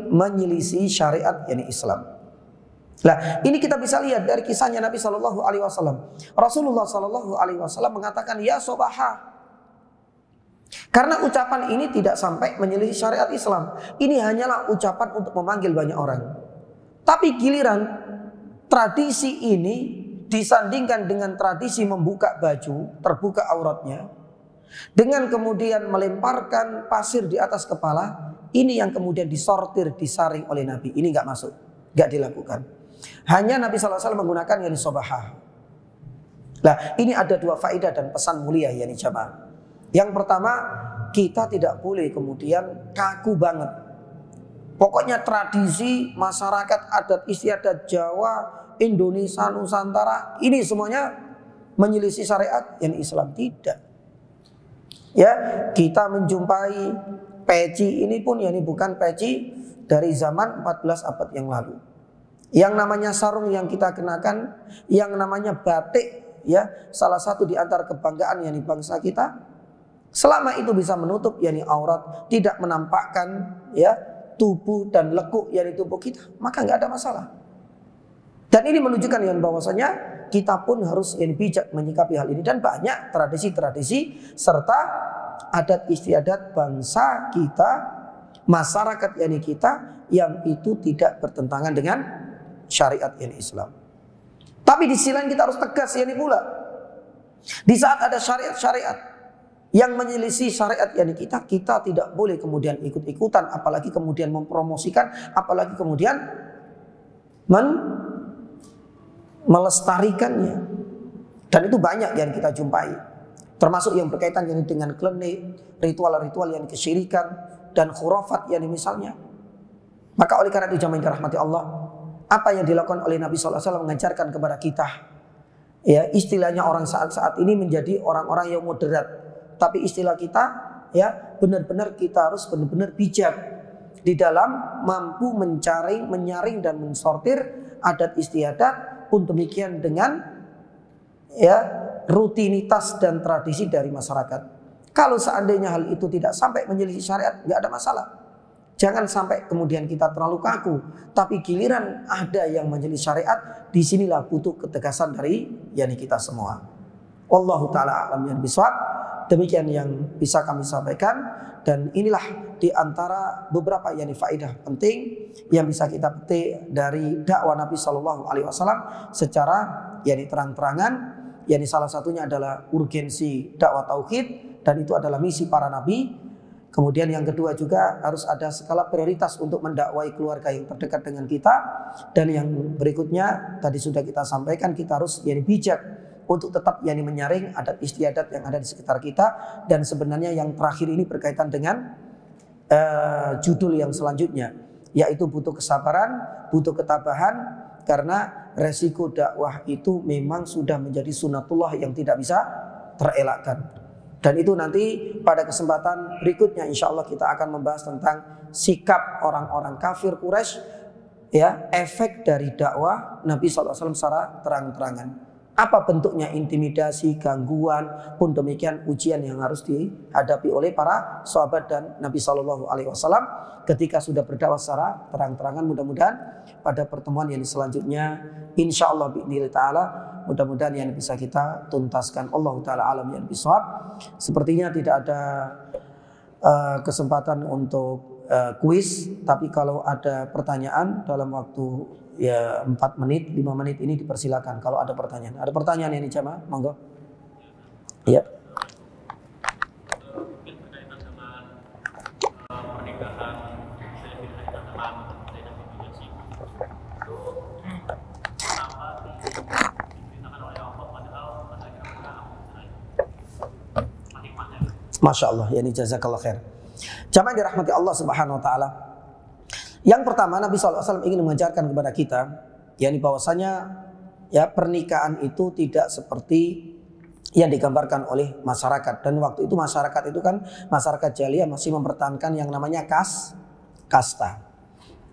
menyelisih syariat yakni Islam. Nah, ini kita bisa lihat dari kisahnya Nabi Shallallahu Alaihi Wasallam. Rasulullah Shallallahu Alaihi Wasallam mengatakan ya sobaha, karena ucapan ini tidak sampai menyelisih syariat Islam. Ini hanyalah ucapan untuk memanggil banyak orang. Tapi giliran tradisi ini disandingkan dengan tradisi membuka baju, terbuka auratnya, dengan kemudian melemparkan pasir di atas kepala, ini yang kemudian disortir, disaring oleh Nabi. Ini nggak masuk, nggak dilakukan. Hanya Nabi SAW menggunakan yani sobahah. Nah, ini ada dua faedah dan pesan mulia yani jamaah. Yang pertama, kita tidak boleh kemudian kaku banget. Pokoknya tradisi masyarakat adat istiadat Jawa Indonesia, Nusantara ini semuanya menyelisih syariat yang Islam. Tidak. Ya, kita menjumpai peci ini pun ya ini bukan peci dari zaman 14 abad yang lalu. Yang namanya sarung yang kita kenakan, yang namanya batik, ya salah satu di antara kebanggaan yakni bangsa kita, selama itu bisa menutup yakni aurat, tidak menampakkan ya tubuh dan lekuk yakni tubuh kita, maka nggak ada masalah. Dan ini menunjukkan yang bahwasanya kita pun harus yang bijak menyikapi hal ini. Dan banyak tradisi-tradisi serta adat istiadat bangsa kita, masyarakat yakni kita, yang itu tidak bertentangan dengan syariat yakni Islam. Tapi di sisi lain kita harus tegas yakni pula. Di saat ada syariat-syariat yang menyelisih syariat yakni kita tidak boleh kemudian ikut-ikutan, apalagi kemudian mempromosikan, apalagi kemudian melestarikannya. Dan itu banyak yang kita jumpai, termasuk yang berkaitan dengan klinik, ritual-ritual yang kesyirikan dan khurafat yang misalnya. Maka oleh karena itu jamaah yang dirahmati Allah, apa yang dilakukan oleh Nabi SAW mengajarkan kepada kita, ya istilahnya orang saat ini menjadi orang-orang yang moderat, tapi istilah kita ya benar-benar kita harus benar-benar bijak di dalam mampu mencari, menyaring dan mensortir adat istiadat pun demikian dengan ya rutinitas dan tradisi dari masyarakat. Kalau seandainya hal itu tidak sampai menyelisih syariat, nggak ada masalah. Jangan sampai kemudian kita terlalu kaku. Tapi giliran ada yang menyelisih syariat, disinilah butuh ketegasan dari yakni kita semua. Wallahu ta'ala a'lam bishawab. Demikian yang bisa kami sampaikan. Dan inilah di antara beberapa yakni faedah penting yang bisa kita petik dari dakwah Nabi SAW secara yakni terang-terangan. Yakni salah satunya adalah urgensi dakwah tauhid, dan itu adalah misi para nabi. Kemudian yang kedua juga harus ada skala prioritas untuk mendakwai keluarga yang terdekat dengan kita. Dan yang berikutnya tadi sudah kita sampaikan, kita harus yakni bijak untuk tetap yakni menyaring adat istiadat yang ada di sekitar kita. Dan sebenarnya yang terakhir ini berkaitan dengan judul yang selanjutnya, yaitu butuh kesabaran, butuh ketabahan, karena resiko dakwah itu memang sudah menjadi sunatullah yang tidak bisa terelakkan. Dan itu nanti pada kesempatan berikutnya insya Allah kita akan membahas tentang sikap orang-orang kafir Quraisy, ya efek dari dakwah Nabi SAW secara terang-terangan. Apa bentuknya intimidasi, gangguan, pun demikian ujian yang harus dihadapi oleh para sahabat dan Nabi SAW ketika sudah berdakwah secara terang-terangan. Mudah-mudahan pada pertemuan yang selanjutnya insya Allah bi'idznillah ta'ala, mudah-mudahan yang bisa kita tuntaskan. Allah ta'ala alam yang bishawab. Sepertinya tidak ada kesempatan untuk kuis, tapi kalau ada pertanyaan dalam waktu ya 4 menit, 5 menit ini dipersilakan kalau ada pertanyaan. Ada pertanyaan ini jamaah? Monggo. Ya.
Mungkin berkaitan dengan pernikahan itu kenapa diberitakan oleh Allah padahal mereka masing-masing.
Masya Allah, ya ini jazakallah khair. Jamaah dirahmati Allah Subhanahu Wa Taala. Yang pertama Nabi SAW ingin mengajarkan kepada kita, yakni bahwasanya ya pernikahan itu tidak seperti yang digambarkan oleh masyarakat. Dan waktu itu masyarakat itu kan masyarakat jahiliyah masih mempertahankan yang namanya kasta.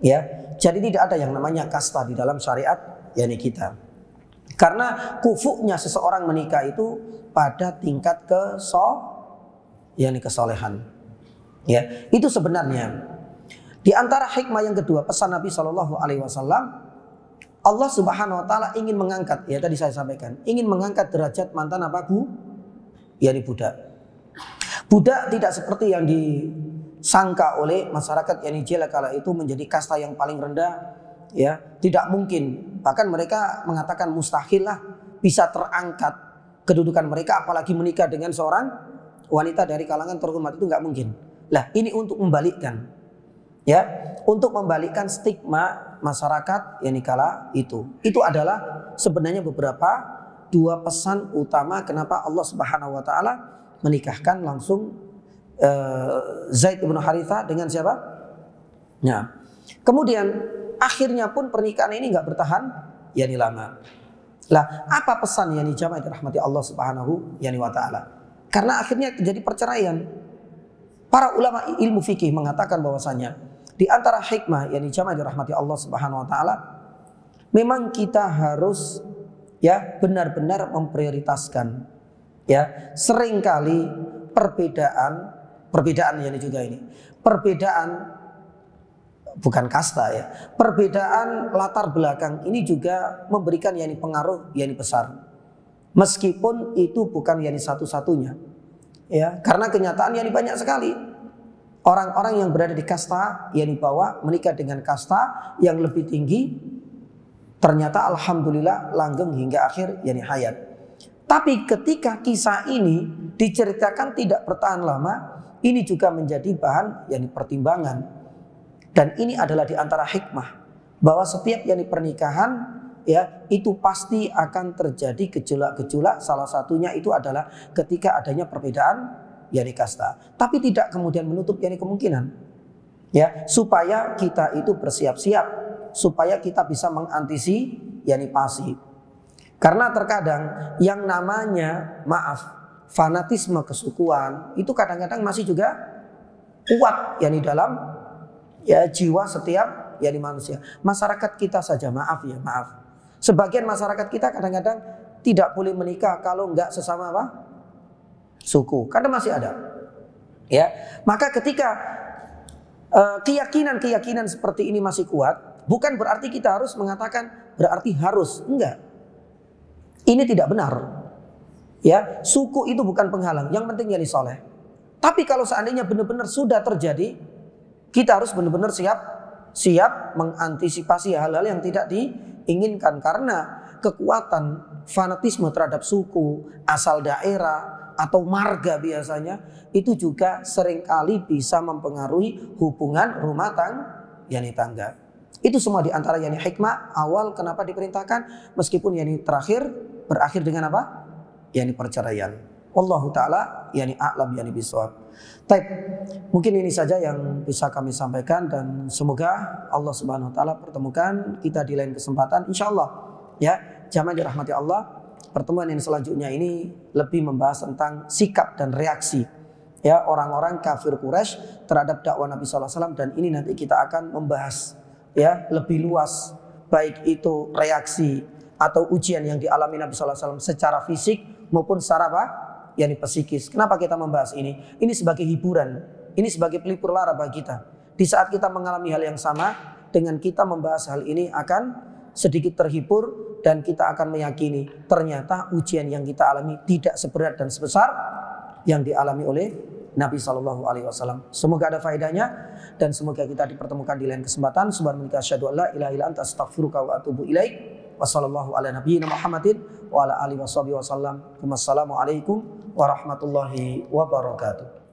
Ya, jadi tidak ada yang namanya kasta di dalam syariat yakni kita. Karena kufuknya seseorang menikah itu pada tingkat yakni kesolehan. Ya, itu sebenarnya. Di antara hikmah yang kedua, pesan Nabi SAW, Allah Subhanahu Wa Taala ingin mengangkat, ya tadi saya sampaikan, ingin mengangkat derajat mantan apa yakni budak. Budak tidak seperti yang disangka oleh masyarakat yakni jahiliyah kala itu menjadi kasta yang paling rendah, ya tidak mungkin. Bahkan mereka mengatakan mustahil lah bisa terangkat kedudukan mereka, apalagi menikah dengan seorang wanita dari kalangan terhormat, itu nggak mungkin. Lah ini untuk membalikkan, ya untuk membalikkan stigma masyarakat yang kala itu adalah sebenarnya dua pesan utama kenapa Allah Subhanahu Wa Taala menikahkan langsung Zaid bin Harithah dengan siapa? Nah, kemudian akhirnya pun pernikahan ini nggak bertahan yani lama. Lah, apa pesan yani jamaah dirahmati Allah Subhanahu yani wa taala? Karena akhirnya terjadi perceraian. Para ulama ilmu fikih mengatakan bahwasanya di antara hikmah yani jamaah dirahmati Allah Subhanahu wa taala, memang kita harus ya benar-benar memprioritaskan ya. Seringkali perbedaan yani juga ini. Perbedaan bukan kasta ya. Perbedaan latar belakang ini juga memberikan yani pengaruh yani besar. Meskipun itu bukan yani satu-satunya. Ya, karena kenyataan yani banyak sekali orang-orang yang berada di kasta yani bawah menikah dengan kasta yang lebih tinggi, ternyata alhamdulillah langgeng hingga akhir yani hayat. Tapi ketika kisah ini diceritakan tidak bertahan lama, ini juga menjadi bahan yani pertimbangan. Dan ini adalah di antara hikmah bahwa setiap yani pernikahan ya itu pasti akan terjadi gejolak-gejolak. Salah satunya itu adalah ketika adanya perbedaan yani kasta. Tapi tidak kemudian menutup yani kemungkinan ya supaya kita itu bersiap-siap, supaya kita bisa mengantisipasi. Karena terkadang yang namanya fanatisme kesukuan itu kadang-kadang masih juga kuat yani dalam ya jiwa setiap yani manusia. Masyarakat kita saja maaf. Sebagian masyarakat kita kadang-kadang tidak boleh menikah kalau enggak sesama apa? Suku. Kadang masih ada. Ya. Maka ketika keyakinan seperti ini masih kuat, bukan berarti kita harus mengatakan berarti harus. Enggak. Ini tidak benar. Ya, suku itu bukan penghalang. Yang penting yani soleh. Tapi kalau seandainya benar-benar sudah terjadi, kita harus benar-benar siap mengantisipasi hal-hal yang tidak diinginkan. Karena kekuatan fanatisme terhadap suku, asal daerah, atau marga biasanya itu juga seringkali bisa mempengaruhi hubungan rumah tangga. Itu semua diantara yani hikmah awal kenapa diperintahkan, meskipun yani berakhir dengan apa? Yani perceraian. Wallahu ta'ala yani a'lam yani bisawab. Baik, mungkin ini saja yang bisa kami sampaikan dan semoga Allah Subhanahu wa taala pertemukan kita di lain kesempatan insyaallah. Ya, jamaah dirahmati Allah, pertemuan yang selanjutnya ini lebih membahas tentang sikap dan reaksi ya orang-orang kafir Quraisy terhadap dakwah Nabi sallallahu alaihi wasallam, dan ini nanti kita akan membahas ya lebih luas baik itu reaksi atau ujian yang dialami Nabi sallallahu alaihi wasallam secara fisik maupun secara apa? Yani psikis. Kenapa kita membahas ini? Ini sebagai hiburan, ini sebagai pelipur lara bagi kita. Di saat kita mengalami hal yang sama, dengan kita membahas hal ini akan sedikit terhibur dan kita akan meyakini ternyata ujian yang kita alami tidak seberat dan sebesar yang dialami oleh Nabi Shallallahu Alaihi Wasallam. Semoga ada faedahnya dan semoga kita dipertemukan di lain kesempatan. Subhanallah, asyhadu an la ilaha illa anta, astaghfiruka wa atubu ilaik. Wassallallahu ala nabiyyina Muhammadin wa ala alihi wasallam. Wassalamualaikum warahmatullahi wabarakatuh.